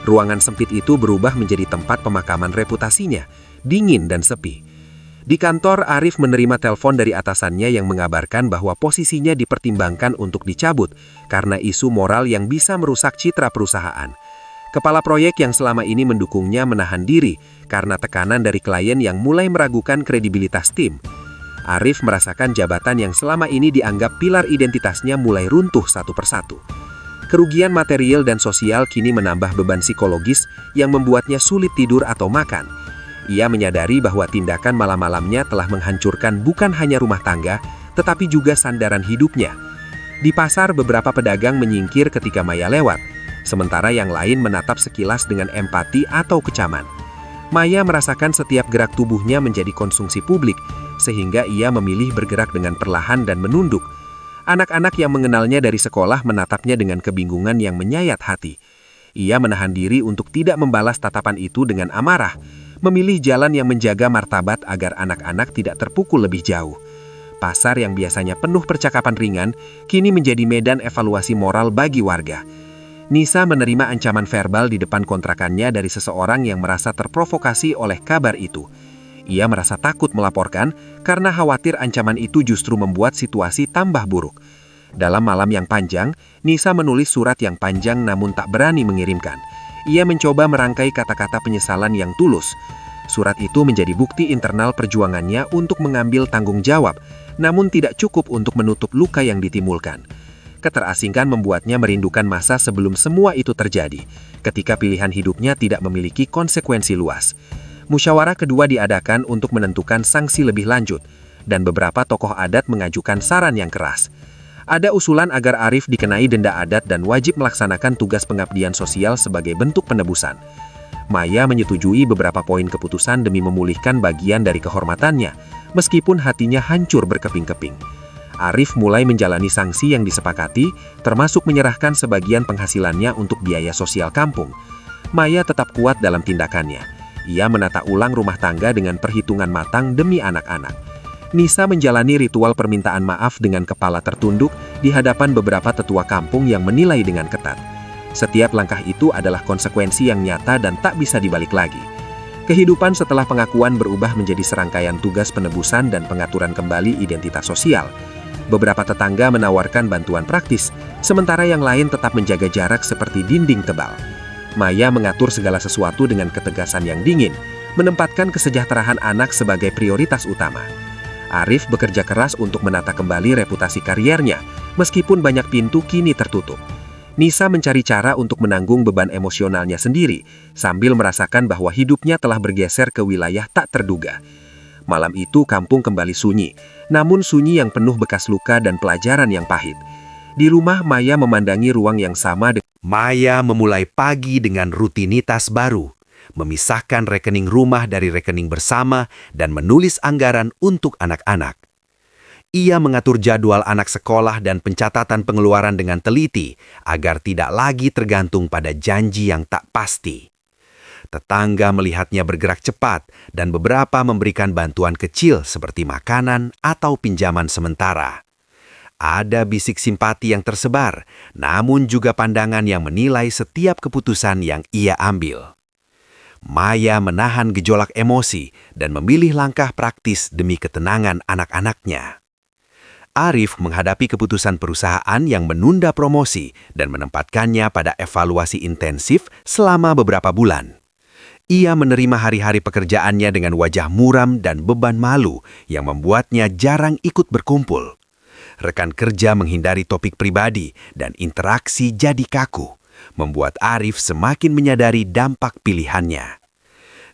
Ruangan sempit itu berubah menjadi tempat pemakaman reputasinya, dingin dan sepi. Di kantor, Arif menerima telepon dari atasannya yang mengabarkan bahwa posisinya dipertimbangkan untuk dicabut karena isu moral yang bisa merusak citra perusahaan. Kepala proyek yang selama ini mendukungnya menahan diri karena tekanan dari klien yang mulai meragukan kredibilitas tim. Arif merasakan jabatan yang selama ini dianggap pilar identitasnya mulai runtuh satu persatu. Kerugian material dan sosial kini menambah beban psikologis yang membuatnya sulit tidur atau makan. Ia menyadari bahwa tindakan malam-malamnya telah menghancurkan bukan hanya rumah tangga, tetapi juga sandaran hidupnya. Di pasar, beberapa pedagang menyingkir ketika Maya lewat, sementara yang lain menatap sekilas dengan empati atau kecaman. Maya merasakan setiap gerak tubuhnya menjadi konsumsi publik, sehingga ia memilih bergerak dengan perlahan dan menunduk. Anak-anak yang mengenalnya dari sekolah menatapnya dengan kebingungan yang menyayat hati. Ia menahan diri untuk tidak membalas tatapan itu dengan amarah, memilih jalan yang menjaga martabat agar anak-anak tidak terpukul lebih jauh. Pasar yang biasanya penuh percakapan ringan, kini menjadi medan evaluasi moral bagi warga. Nisa menerima ancaman verbal di depan kontrakannya dari seseorang yang merasa terprovokasi oleh kabar itu. Ia merasa takut melaporkan karena khawatir ancaman itu justru membuat situasi tambah buruk. Dalam malam yang panjang, Nisa menulis surat yang panjang namun tak berani mengirimkan. Ia mencoba merangkai kata-kata penyesalan yang tulus. Surat itu menjadi bukti internal perjuangannya untuk mengambil tanggung jawab, namun tidak cukup untuk menutup luka yang ditimbulkan. Keterasingkan membuatnya merindukan masa sebelum semua itu terjadi, ketika pilihan hidupnya tidak memiliki konsekuensi luas. Musyawarah kedua diadakan untuk menentukan sanksi lebih lanjut, dan beberapa tokoh adat mengajukan saran yang keras. Ada usulan agar Arif dikenai denda adat dan wajib melaksanakan tugas pengabdian sosial sebagai bentuk penebusan. Maya menyetujui beberapa poin keputusan demi memulihkan bagian dari kehormatannya, meskipun hatinya hancur berkeping-keping. Arif mulai menjalani sanksi yang disepakati, termasuk menyerahkan sebagian penghasilannya untuk biaya sosial kampung. Maya tetap kuat dalam tindakannya. Ia menata ulang rumah tangga dengan perhitungan matang demi anak-anak. Nisa menjalani ritual permintaan maaf dengan kepala tertunduk di hadapan beberapa tetua kampung yang menilai dengan ketat. Setiap langkah itu adalah konsekuensi yang nyata dan tak bisa dibalik lagi. Kehidupan setelah pengakuan berubah menjadi serangkaian tugas penebusan dan pengaturan kembali identitas sosial. Beberapa tetangga menawarkan bantuan praktis, sementara yang lain tetap menjaga jarak seperti dinding tebal. Maya mengatur segala sesuatu dengan ketegasan yang dingin, menempatkan kesejahteraan anak sebagai prioritas utama. Arif bekerja keras untuk menata kembali reputasi kariernya, meskipun banyak pintu kini tertutup. Nisa mencari cara untuk menanggung beban emosionalnya sendiri, sambil merasakan bahwa hidupnya telah bergeser ke wilayah tak terduga. Malam itu kampung kembali sunyi, namun sunyi yang penuh bekas luka dan pelajaran yang pahit. Di rumah, Maya memandangi ruang yang sama. Maya memulai pagi dengan rutinitas baru, memisahkan rekening rumah dari rekening bersama dan menulis anggaran untuk anak-anak. Ia mengatur jadwal anak sekolah dan pencatatan pengeluaran dengan teliti agar tidak lagi tergantung pada janji yang tak pasti. Tetangga melihatnya bergerak cepat dan beberapa memberikan bantuan kecil seperti makanan atau pinjaman sementara. Ada bisik simpati yang tersebar, namun juga pandangan yang menilai setiap keputusan yang ia ambil. Maya menahan gejolak emosi dan memilih langkah praktis demi ketenangan anak-anaknya. Arif menghadapi keputusan perusahaan yang menunda promosi dan menempatkannya pada evaluasi intensif selama beberapa bulan. Ia menerima hari-hari pekerjaannya dengan wajah muram dan beban malu yang membuatnya jarang ikut berkumpul. Rekan kerja menghindari topik pribadi dan interaksi jadi kaku, membuat Arif semakin menyadari dampak pilihannya.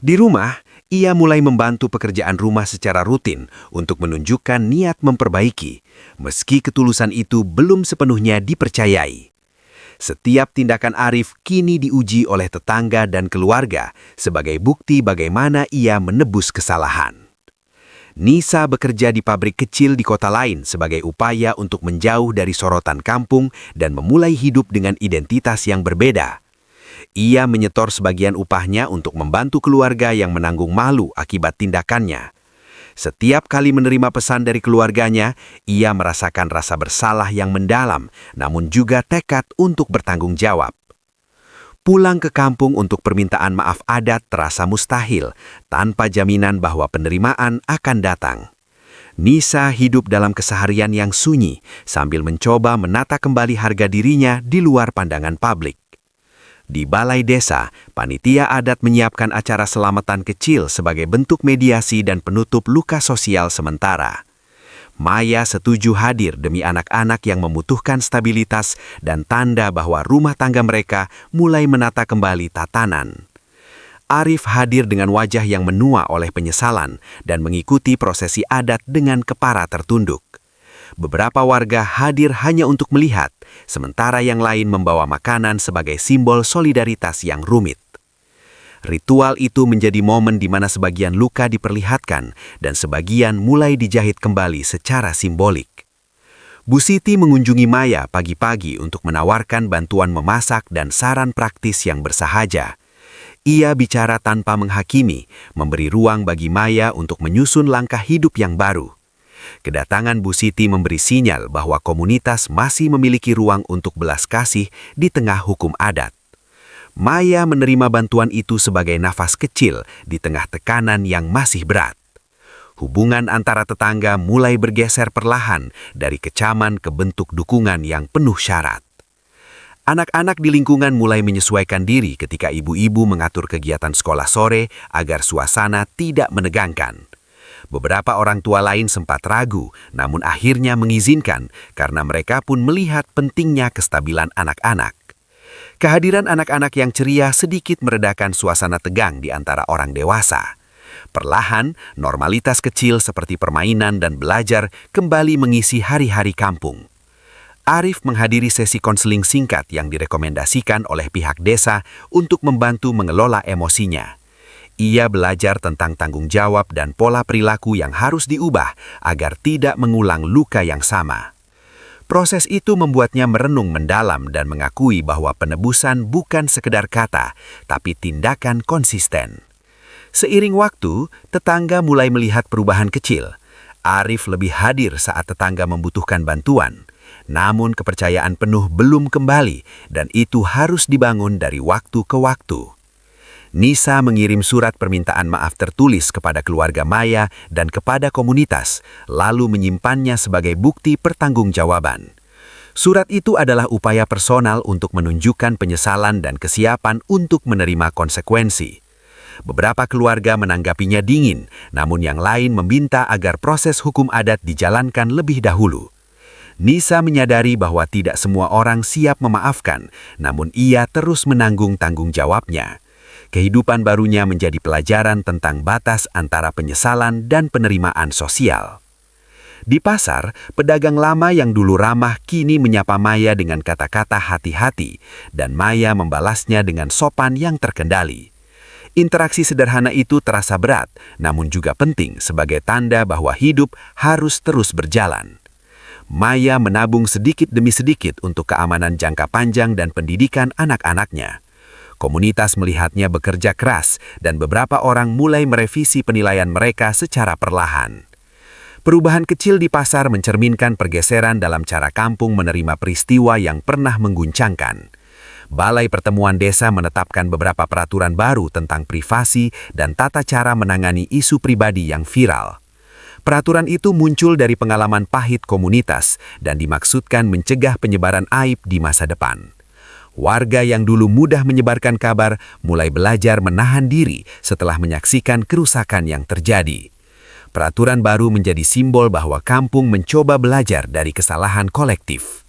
Di rumah, ia mulai membantu pekerjaan rumah secara rutin untuk menunjukkan niat memperbaiki, meski ketulusan itu belum sepenuhnya dipercayai. Setiap tindakan Arif kini diuji oleh tetangga dan keluarga sebagai bukti bagaimana ia menebus kesalahan. Nisa bekerja di pabrik kecil di kota lain sebagai upaya untuk menjauh dari sorotan kampung dan memulai hidup dengan identitas yang berbeda. Ia menyetor sebagian upahnya untuk membantu keluarga yang menanggung malu akibat tindakannya. Setiap kali menerima pesan dari keluarganya, ia merasakan rasa bersalah yang mendalam, namun juga tekad untuk bertanggung jawab. Pulang ke kampung untuk permintaan maaf adat terasa mustahil, tanpa jaminan bahwa penerimaan akan datang. Nisa hidup dalam keseharian yang sunyi, sambil mencoba menata kembali harga dirinya di luar pandangan publik. Di balai desa, panitia adat menyiapkan acara selamatan kecil sebagai bentuk mediasi dan penutup luka sosial sementara. Maya setuju hadir demi anak-anak yang membutuhkan stabilitas dan tanda bahwa rumah tangga mereka mulai menata kembali tatanan. Arif hadir dengan wajah yang menua oleh penyesalan dan mengikuti prosesi adat dengan kepala tertunduk. Beberapa warga hadir hanya untuk melihat, sementara yang lain membawa makanan sebagai simbol solidaritas yang rumit. Ritual itu menjadi momen di mana sebagian luka diperlihatkan dan sebagian mulai dijahit kembali secara simbolik. Bu Siti mengunjungi Maya pagi-pagi untuk menawarkan bantuan memasak dan saran praktis yang bersahaja. Ia bicara tanpa menghakimi, memberi ruang bagi Maya untuk menyusun langkah hidup yang baru. Kedatangan Bu Siti memberi sinyal bahwa komunitas masih memiliki ruang untuk belas kasih di tengah hukum adat. Maya menerima bantuan itu sebagai nafas kecil di tengah tekanan yang masih berat. Hubungan antara tetangga mulai bergeser perlahan dari kecaman ke bentuk dukungan yang penuh syarat. Anak-anak di lingkungan mulai menyesuaikan diri ketika ibu-ibu mengatur kegiatan sekolah sore agar suasana tidak menegangkan. Beberapa orang tua lain sempat ragu, namun akhirnya mengizinkan karena mereka pun melihat pentingnya kestabilan anak-anak. Kehadiran anak-anak yang ceria sedikit meredakan suasana tegang di antara orang dewasa. Perlahan, normalitas kecil seperti permainan dan belajar kembali mengisi hari-hari kampung. Arif menghadiri sesi konseling singkat yang direkomendasikan oleh pihak desa untuk membantu mengelola emosinya. Ia belajar tentang tanggung jawab dan pola perilaku yang harus diubah agar tidak mengulang luka yang sama. Proses itu membuatnya merenung mendalam dan mengakui bahwa penebusan bukan sekedar kata, tapi tindakan konsisten. Seiring waktu, tetangga mulai melihat perubahan kecil. Arif lebih hadir saat tetangga membutuhkan bantuan. Namun kepercayaan penuh belum kembali dan itu harus dibangun dari waktu ke waktu. Nisa mengirim surat permintaan maaf tertulis kepada keluarga Maya dan kepada komunitas, lalu menyimpannya sebagai bukti pertanggungjawaban. Surat itu adalah upaya personal untuk menunjukkan penyesalan dan kesiapan untuk menerima konsekuensi. Beberapa keluarga menanggapinya dingin, namun yang lain meminta agar proses hukum adat dijalankan lebih dahulu. Nisa menyadari bahwa tidak semua orang siap memaafkan, namun ia terus menanggung tanggung jawabnya. Kehidupan barunya menjadi pelajaran tentang batas antara penyesalan dan penerimaan sosial. Di pasar, pedagang lama yang dulu ramah kini menyapa Maya dengan kata-kata hati-hati, dan Maya membalasnya dengan sopan yang terkendali. Interaksi sederhana itu terasa berat, namun juga penting sebagai tanda bahwa hidup harus terus berjalan. Maya menabung sedikit demi sedikit untuk keamanan jangka panjang dan pendidikan anak-anaknya. Komunitas melihatnya bekerja keras dan beberapa orang mulai merevisi penilaian mereka secara perlahan. Perubahan kecil di pasar mencerminkan pergeseran dalam cara kampung menerima peristiwa yang pernah mengguncangkan. Balai Pertemuan Desa menetapkan beberapa peraturan baru tentang privasi dan tata cara menangani isu pribadi yang viral. Peraturan itu muncul dari pengalaman pahit komunitas dan dimaksudkan mencegah penyebaran aib di masa depan. Warga yang dulu mudah menyebarkan kabar mulai belajar menahan diri setelah menyaksikan kerusakan yang terjadi. Peraturan baru menjadi simbol bahwa kampung mencoba belajar dari kesalahan kolektif.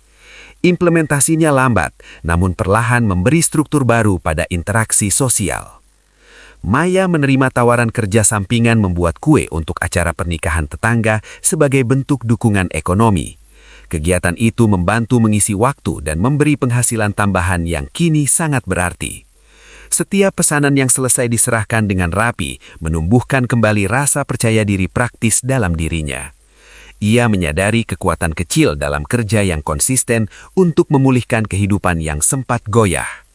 Implementasinya lambat, namun perlahan memberi struktur baru pada interaksi sosial. Maya menerima tawaran kerja sampingan membuat kue untuk acara pernikahan tetangga sebagai bentuk dukungan ekonomi. Kegiatan itu membantu mengisi waktu dan memberi penghasilan tambahan yang kini sangat berarti. Setiap pesanan yang selesai diserahkan dengan rapi menumbuhkan kembali rasa percaya diri praktis dalam dirinya. Ia menyadari kekuatan kecil dalam kerja yang konsisten untuk memulihkan kehidupan yang sempat goyah.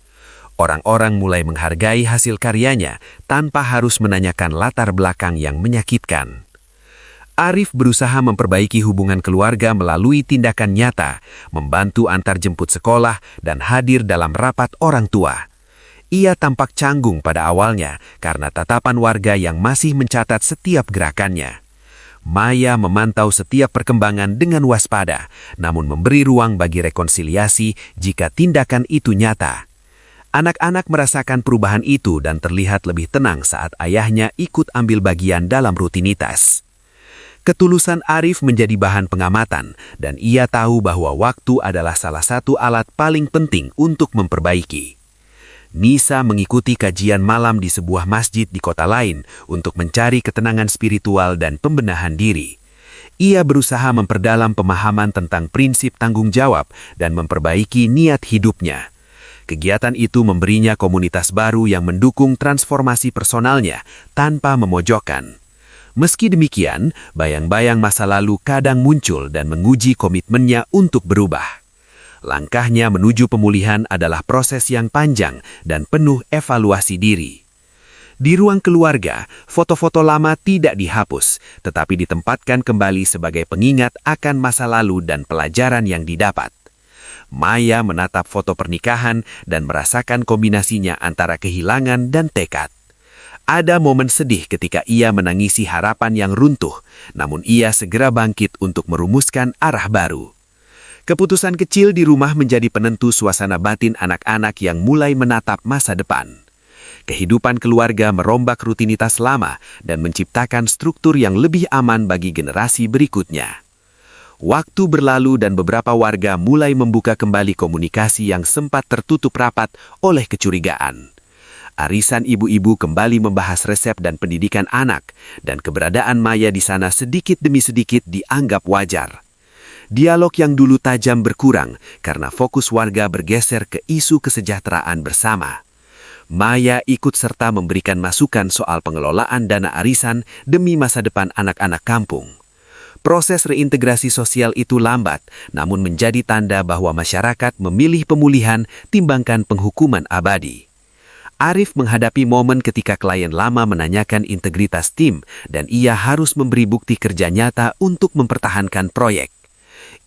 Orang-orang mulai menghargai hasil karyanya tanpa harus menanyakan latar belakang yang menyakitkan. Arif berusaha memperbaiki hubungan keluarga melalui tindakan nyata, membantu antar jemput sekolah, dan hadir dalam rapat orang tua. Ia tampak canggung pada awalnya karena tatapan warga yang masih mencatat setiap gerakannya. Maya memantau setiap perkembangan dengan waspada, namun memberi ruang bagi rekonsiliasi jika tindakan itu nyata. Anak-anak merasakan perubahan itu dan terlihat lebih tenang saat ayahnya ikut ambil bagian dalam rutinitas. Ketulusan Arif menjadi bahan pengamatan, dan ia tahu bahwa waktu adalah salah satu alat paling penting untuk memperbaiki. Nisa mengikuti kajian malam di sebuah masjid di kota lain untuk mencari ketenangan spiritual dan pembenahan diri. Ia berusaha memperdalam pemahaman tentang prinsip tanggung jawab dan memperbaiki niat hidupnya. Kegiatan itu memberinya komunitas baru yang mendukung transformasi personalnya tanpa memojokkan. Meski demikian, bayang-bayang masa lalu kadang muncul dan menguji komitmennya untuk berubah. Langkahnya menuju pemulihan adalah proses yang panjang dan penuh evaluasi diri. Di ruang keluarga, foto-foto lama tidak dihapus, tetapi ditempatkan kembali sebagai pengingat akan masa lalu dan pelajaran yang didapat. Maya menatap foto pernikahan dan merasakan kombinasinya antara kehilangan dan tekad. Ada momen sedih ketika ia menangisi harapan yang runtuh, namun ia segera bangkit untuk merumuskan arah baru. Keputusan kecil di rumah menjadi penentu suasana batin anak-anak yang mulai menatap masa depan. Kehidupan keluarga merombak rutinitas lama dan menciptakan struktur yang lebih aman bagi generasi berikutnya. Waktu berlalu dan beberapa warga mulai membuka kembali komunikasi yang sempat tertutup rapat oleh kecurigaan. Arisan ibu-ibu kembali membahas resep dan pendidikan anak, dan keberadaan Maya di sana sedikit demi sedikit dianggap wajar. Dialog yang dulu tajam berkurang karena fokus warga bergeser ke isu kesejahteraan bersama. Maya ikut serta memberikan masukan soal pengelolaan dana arisan demi masa depan anak-anak kampung. Proses reintegrasi sosial itu lambat, namun menjadi tanda bahwa masyarakat memilih pemulihan timbangkan penghukuman abadi. Arif menghadapi momen ketika klien lama menanyakan integritas tim dan ia harus memberi bukti kerja nyata untuk mempertahankan proyek.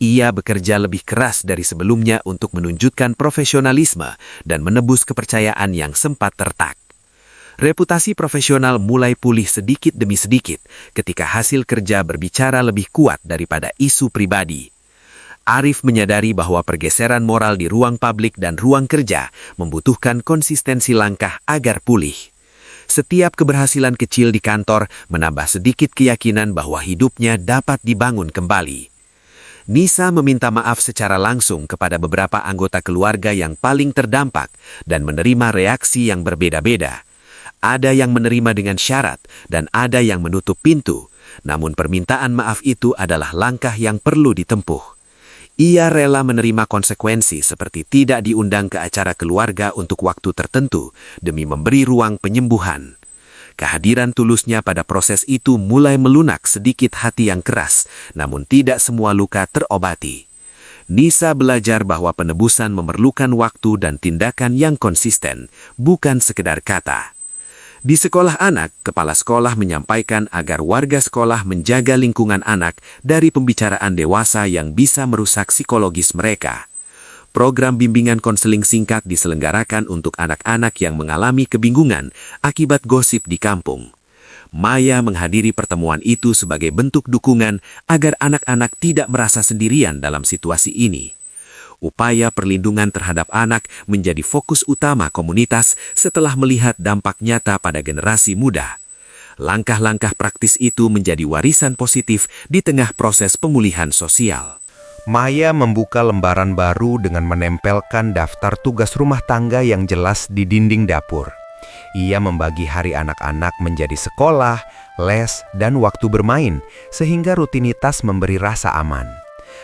Ia bekerja lebih keras dari sebelumnya untuk menunjukkan profesionalisme dan menebus kepercayaan yang sempat retak. Reputasi profesional mulai pulih sedikit demi sedikit ketika hasil kerja berbicara lebih kuat daripada isu pribadi. Arif menyadari bahwa pergeseran moral di ruang publik dan ruang kerja membutuhkan konsistensi langkah agar pulih. Setiap keberhasilan kecil di kantor menambah sedikit keyakinan bahwa hidupnya dapat dibangun kembali. Nisa meminta maaf secara langsung kepada beberapa anggota keluarga yang paling terdampak dan menerima reaksi yang berbeda-beda. Ada yang menerima dengan syarat dan ada yang menutup pintu, namun permintaan maaf itu adalah langkah yang perlu ditempuh. Ia rela menerima konsekuensi seperti tidak diundang ke acara keluarga untuk waktu tertentu demi memberi ruang penyembuhan. Kehadiran tulusnya pada proses itu mulai melunak sedikit hati yang keras, namun tidak semua luka terobati. Nisa belajar bahwa penebusan memerlukan waktu dan tindakan yang konsisten, bukan sekedar kata. Di sekolah anak, kepala sekolah menyampaikan agar warga sekolah menjaga lingkungan anak dari pembicaraan dewasa yang bisa merusak psikologis mereka. Program bimbingan konseling singkat diselenggarakan untuk anak-anak yang mengalami kebingungan akibat gosip di kampung. Maya menghadiri pertemuan itu sebagai bentuk dukungan agar anak-anak tidak merasa sendirian dalam situasi ini. Upaya perlindungan terhadap anak menjadi fokus utama komunitas setelah melihat dampak nyata pada generasi muda. Langkah-langkah praktis itu menjadi warisan positif di tengah proses pemulihan sosial. Maya membuka lembaran baru dengan menempelkan daftar tugas rumah tangga yang jelas di dinding dapur. Ia membagi hari anak-anak menjadi sekolah, les, dan waktu bermain, sehingga rutinitas memberi rasa aman.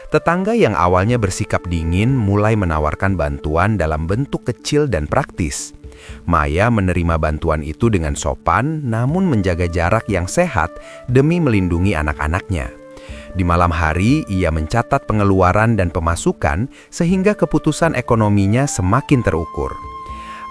Tetangga yang awalnya bersikap dingin mulai menawarkan bantuan dalam bentuk kecil dan praktis. Maya menerima bantuan itu dengan sopan, namun menjaga jarak yang sehat demi melindungi anak-anaknya. Di malam hari, ia mencatat pengeluaran dan pemasukan sehingga keputusan ekonominya semakin terukur.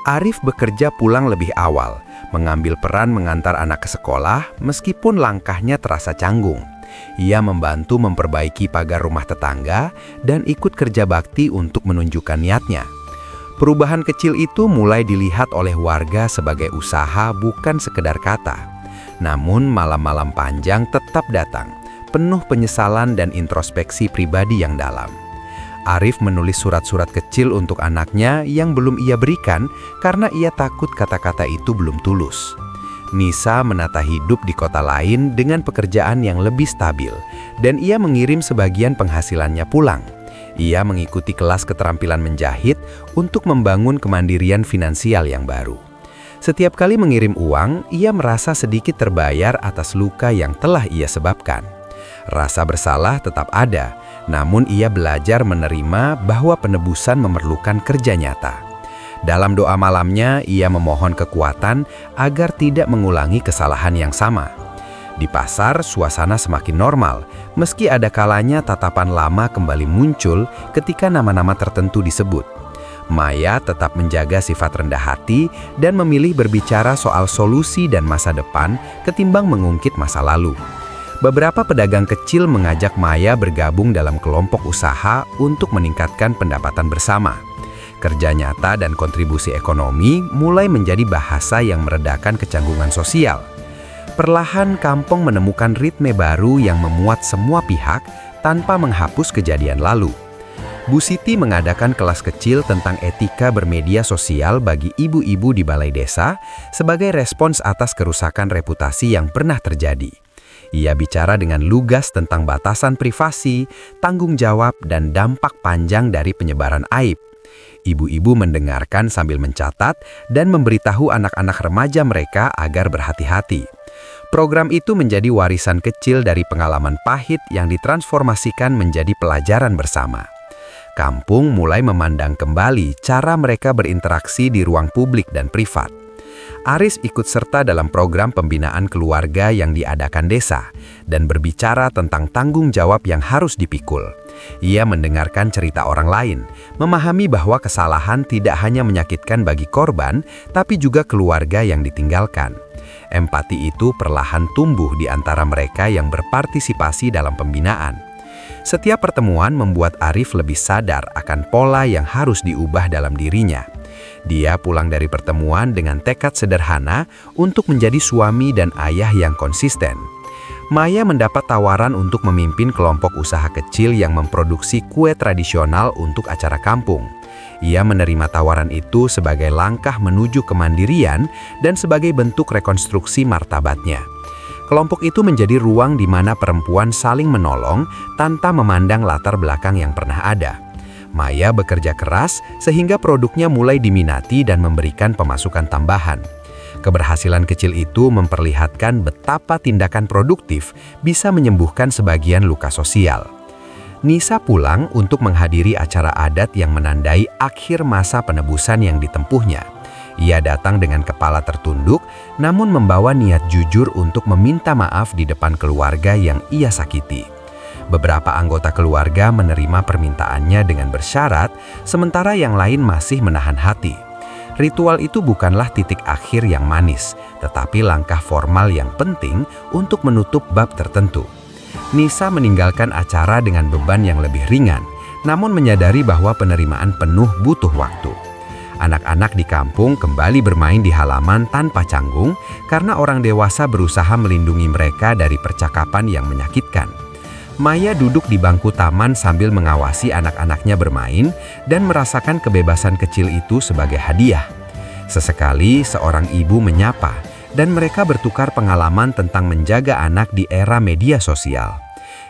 Arif bekerja pulang lebih awal, mengambil peran mengantar anak ke sekolah meskipun langkahnya terasa canggung. Ia membantu memperbaiki pagar rumah tetangga dan ikut kerja bakti untuk menunjukkan niatnya. Perubahan kecil itu mulai dilihat oleh warga sebagai usaha bukan sekedar kata. Namun malam-malam panjang tetap datang, penuh penyesalan dan introspeksi pribadi yang dalam. Arif menulis surat-surat kecil untuk anaknya yang belum ia berikan karena ia takut kata-kata itu belum tulus. Nisa menata hidup di kota lain dengan pekerjaan yang lebih stabil, dan ia mengirim sebagian penghasilannya pulang. Ia mengikuti kelas keterampilan menjahit untuk membangun kemandirian finansial yang baru. Setiap kali mengirim uang, ia merasa sedikit terbayar atas luka yang telah ia sebabkan. Rasa bersalah tetap ada, namun ia belajar menerima bahwa penebusan memerlukan kerja nyata. Dalam doa malamnya, ia memohon kekuatan agar tidak mengulangi kesalahan yang sama. Di pasar, suasana semakin normal, meski ada kalanya tatapan lama kembali muncul ketika nama-nama tertentu disebut. Maya tetap menjaga sifat rendah hati dan memilih berbicara soal solusi dan masa depan ketimbang mengungkit masa lalu. Beberapa pedagang kecil mengajak Maya bergabung dalam kelompok usaha untuk meningkatkan pendapatan bersama. Kerja nyata dan kontribusi ekonomi mulai menjadi bahasa yang meredakan kecanggungan sosial. Perlahan kampung menemukan ritme baru yang memuat semua pihak tanpa menghapus kejadian lalu. Bu Siti mengadakan kelas kecil tentang etika bermedia sosial bagi ibu-ibu di balai desa sebagai respons atas kerusakan reputasi yang pernah terjadi. Ia bicara dengan lugas tentang batasan privasi, tanggung jawab, dan dampak panjang dari penyebaran aib. Ibu-ibu mendengarkan sambil mencatat dan memberitahu anak-anak remaja mereka agar berhati-hati. Program itu menjadi warisan kecil dari pengalaman pahit yang ditransformasikan menjadi pelajaran bersama. Kampung mulai memandang kembali cara mereka berinteraksi di ruang publik dan privat. Aris ikut serta dalam program pembinaan keluarga yang diadakan desa dan berbicara tentang tanggung jawab yang harus dipikul. Ia mendengarkan cerita orang lain, memahami bahwa kesalahan tidak hanya menyakitkan bagi korban, tapi juga keluarga yang ditinggalkan. Empati itu perlahan tumbuh di antara mereka yang berpartisipasi dalam pembinaan. Setiap pertemuan membuat Arif lebih sadar akan pola yang harus diubah dalam dirinya. Dia pulang dari pertemuan dengan tekad sederhana untuk menjadi suami dan ayah yang konsisten. Maya mendapat tawaran untuk memimpin kelompok usaha kecil yang memproduksi kue tradisional untuk acara kampung. Ia menerima tawaran itu sebagai langkah menuju kemandirian dan sebagai bentuk rekonstruksi martabatnya. Kelompok itu menjadi ruang di mana perempuan saling menolong tanpa memandang latar belakang yang pernah ada. Maya bekerja keras sehingga produknya mulai diminati dan memberikan pemasukan tambahan. Keberhasilan kecil itu memperlihatkan betapa tindakan produktif bisa menyembuhkan sebagian luka sosial. Nisa pulang untuk menghadiri acara adat yang menandai akhir masa penebusan yang ditempuhnya. Ia datang dengan kepala tertunduk, namun membawa niat jujur untuk meminta maaf di depan keluarga yang ia sakiti. Beberapa anggota keluarga menerima permintaannya dengan bersyarat, sementara yang lain masih menahan hati. Ritual itu bukanlah titik akhir yang manis, tetapi langkah formal yang penting untuk menutup bab tertentu. Nisa meninggalkan acara dengan beban yang lebih ringan, namun menyadari bahwa penerimaan penuh butuh waktu. Anak-anak di kampung kembali bermain di halaman tanpa canggung karena orang dewasa berusaha melindungi mereka dari percakapan yang menyakitkan. Maya duduk di bangku taman sambil mengawasi anak-anaknya bermain dan merasakan kebebasan kecil itu sebagai hadiah. Sesekali seorang ibu menyapa dan mereka bertukar pengalaman tentang menjaga anak di era media sosial.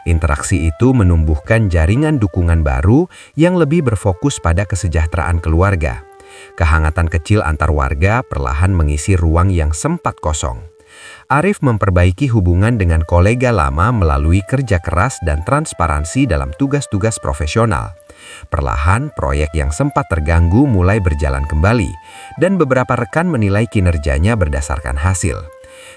Interaksi itu menumbuhkan jaringan dukungan baru yang lebih berfokus pada kesejahteraan keluarga. Kehangatan kecil antar warga perlahan mengisi ruang yang sempat kosong. Arif memperbaiki hubungan dengan kolega lama melalui kerja keras dan transparansi dalam tugas-tugas profesional. Perlahan, proyek yang sempat terganggu mulai berjalan kembali, dan beberapa rekan menilai kinerjanya berdasarkan hasil.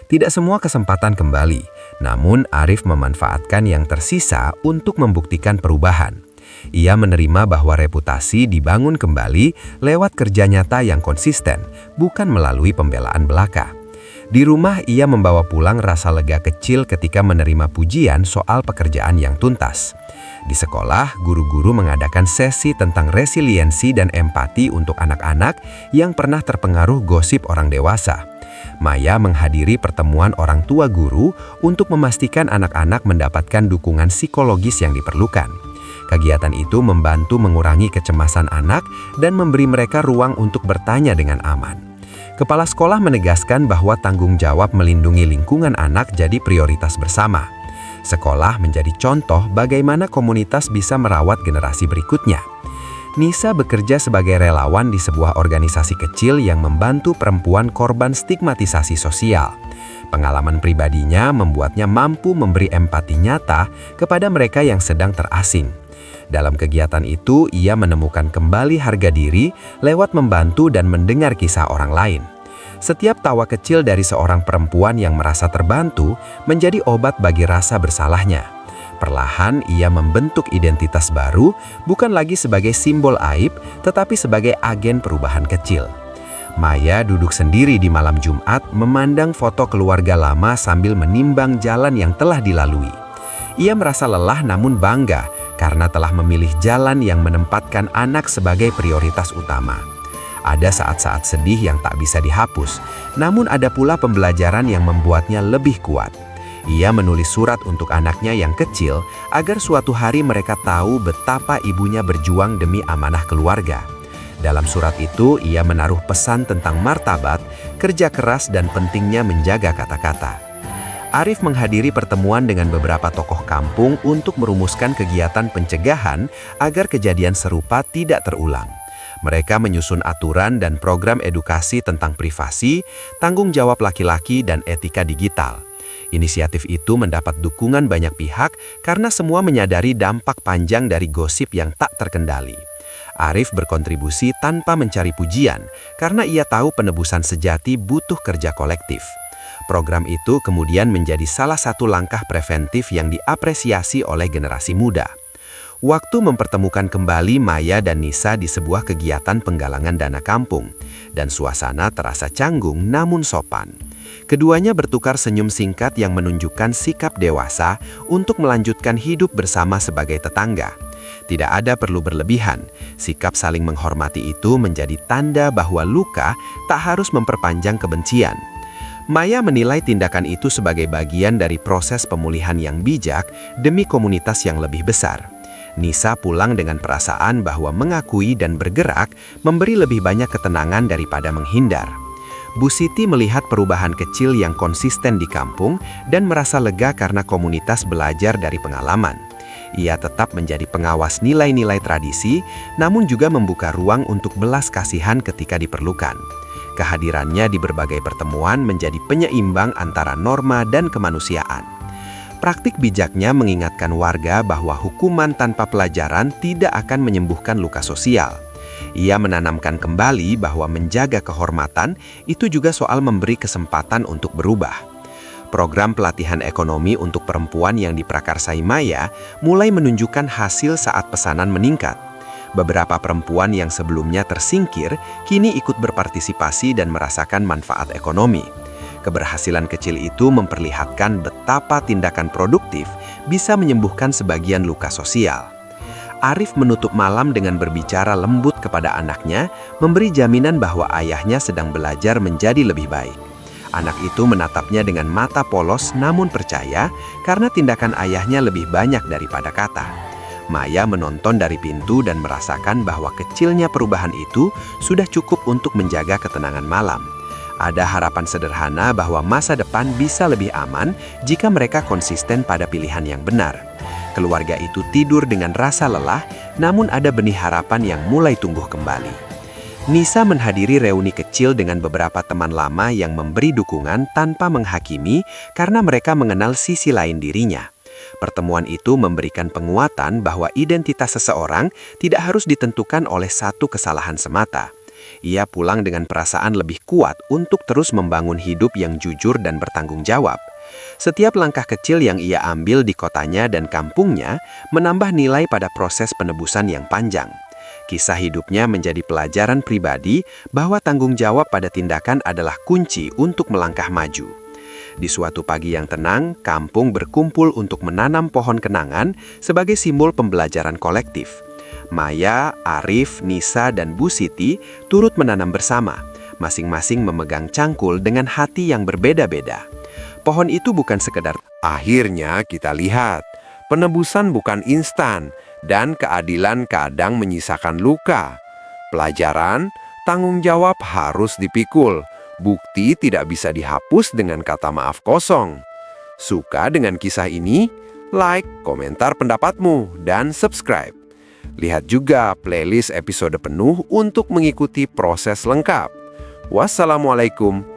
Tidak semua kesempatan kembali, namun Arif memanfaatkan yang tersisa untuk membuktikan perubahan. Ia menerima bahwa reputasi dibangun kembali lewat kerja nyata yang konsisten, bukan melalui pembelaan belaka. Di rumah, ia membawa pulang rasa lega kecil ketika menerima pujian soal pekerjaan yang tuntas. Di sekolah, guru-guru mengadakan sesi tentang resiliensi dan empati untuk anak-anak yang pernah terpengaruh gosip orang dewasa. Maya menghadiri pertemuan orang tua guru untuk memastikan anak-anak mendapatkan dukungan psikologis yang diperlukan. Kegiatan itu membantu mengurangi kecemasan anak dan memberi mereka ruang untuk bertanya dengan aman. Kepala sekolah menegaskan bahwa tanggung jawab melindungi lingkungan anak jadi prioritas bersama. Sekolah menjadi contoh bagaimana komunitas bisa merawat generasi berikutnya. Nisa bekerja sebagai relawan di sebuah organisasi kecil yang membantu perempuan korban stigmatisasi sosial. Pengalaman pribadinya membuatnya mampu memberi empati nyata kepada mereka yang sedang terasing. Dalam kegiatan itu, ia menemukan kembali harga diri lewat membantu dan mendengar kisah orang lain. Setiap tawa kecil dari seorang perempuan yang merasa terbantu menjadi obat bagi rasa bersalahnya. Perlahan, ia membentuk identitas baru, bukan lagi sebagai simbol aib, tetapi sebagai agen perubahan kecil. Maya duduk sendiri di malam Jumat, memandang foto keluarga lama sambil menimbang jalan yang telah dilalui. Ia merasa lelah namun bangga karena telah memilih jalan yang menempatkan anak sebagai prioritas utama. Ada saat-saat sedih yang tak bisa dihapus, namun ada pula pembelajaran yang membuatnya lebih kuat. Ia menulis surat untuk anaknya yang kecil agar suatu hari mereka tahu betapa ibunya berjuang demi amanah keluarga. Dalam surat itu, ia menaruh pesan tentang martabat, kerja keras, dan pentingnya menjaga kata-kata. Arif menghadiri pertemuan dengan beberapa tokoh kampung untuk merumuskan kegiatan pencegahan agar kejadian serupa tidak terulang. Mereka menyusun aturan dan program edukasi tentang privasi, tanggung jawab laki-laki, dan etika digital. Inisiatif itu mendapat dukungan banyak pihak karena semua menyadari dampak panjang dari gosip yang tak terkendali. Arif berkontribusi tanpa mencari pujian karena ia tahu penebusan sejati butuh kerja kolektif. Program itu kemudian menjadi salah satu langkah preventif yang diapresiasi oleh generasi muda. Waktu mempertemukan kembali Maya dan Nisa di sebuah kegiatan penggalangan dana kampung, dan suasana terasa canggung namun sopan. Keduanya bertukar senyum singkat yang menunjukkan sikap dewasa untuk melanjutkan hidup bersama sebagai tetangga. Tidak ada perlu berlebihan, sikap saling menghormati itu menjadi tanda bahwa luka tak harus memperpanjang kebencian. Maya menilai tindakan itu sebagai bagian dari proses pemulihan yang bijak demi komunitas yang lebih besar. Nisa pulang dengan perasaan bahwa mengakui dan bergerak memberi lebih banyak ketenangan daripada menghindar. Bu Siti melihat perubahan kecil yang konsisten di kampung dan merasa lega karena komunitas belajar dari pengalaman. Ia tetap menjadi pengawas nilai-nilai tradisi, namun juga membuka ruang untuk belas kasihan ketika diperlukan. Kehadirannya di berbagai pertemuan menjadi penyeimbang antara norma dan kemanusiaan. Praktik bijaknya mengingatkan warga bahwa hukuman tanpa pelajaran tidak akan menyembuhkan luka sosial. Ia menanamkan kembali bahwa menjaga kehormatan itu juga soal memberi kesempatan untuk berubah. Program pelatihan ekonomi untuk perempuan yang diprakarsai Maya mulai menunjukkan hasil saat pesanan meningkat. Beberapa perempuan yang sebelumnya tersingkir kini ikut berpartisipasi dan merasakan manfaat ekonomi. Keberhasilan kecil itu memperlihatkan betapa tindakan produktif bisa menyembuhkan sebagian luka sosial. Arif menutup malam dengan berbicara lembut kepada anaknya, memberi jaminan bahwa ayahnya sedang belajar menjadi lebih baik. Anak itu menatapnya dengan mata polos namun percaya karena tindakan ayahnya lebih banyak daripada kata. Maya menonton dari pintu dan merasakan bahwa kecilnya perubahan itu sudah cukup untuk menjaga ketenangan malam. Ada harapan sederhana bahwa masa depan bisa lebih aman jika mereka konsisten pada pilihan yang benar. Keluarga itu tidur dengan rasa lelah, namun ada benih harapan yang mulai tumbuh kembali. Nisa menghadiri reuni kecil dengan beberapa teman lama yang memberi dukungan tanpa menghakimi karena mereka mengenal sisi lain dirinya. Pertemuan itu memberikan penguatan bahwa identitas seseorang tidak harus ditentukan oleh satu kesalahan semata. Ia pulang dengan perasaan lebih kuat untuk terus membangun hidup yang jujur dan bertanggung jawab. Setiap langkah kecil yang ia ambil di kotanya dan kampungnya menambah nilai pada proses penebusan yang panjang. Kisah hidupnya menjadi pelajaran pribadi bahwa tanggung jawab pada tindakan adalah kunci untuk melangkah maju. Di suatu pagi yang tenang, kampung berkumpul untuk menanam pohon kenangan sebagai simbol pembelajaran kolektif. Maya, Arif, Nisa, dan Bu Siti turut menanam bersama, masing-masing memegang cangkul dengan hati yang berbeda-beda. Pohon itu bukan sekedar. Akhirnya kita lihat, penebusan bukan instan dan keadilan kadang menyisakan luka. Pelajaran, Tanggung jawab harus dipikul. Bukti tidak bisa dihapus dengan kata maaf kosong. Suka dengan kisah ini? Like, komentar pendapatmu, dan subscribe. Lihat juga playlist episode penuh untuk mengikuti proses lengkap. Wassalamualaikum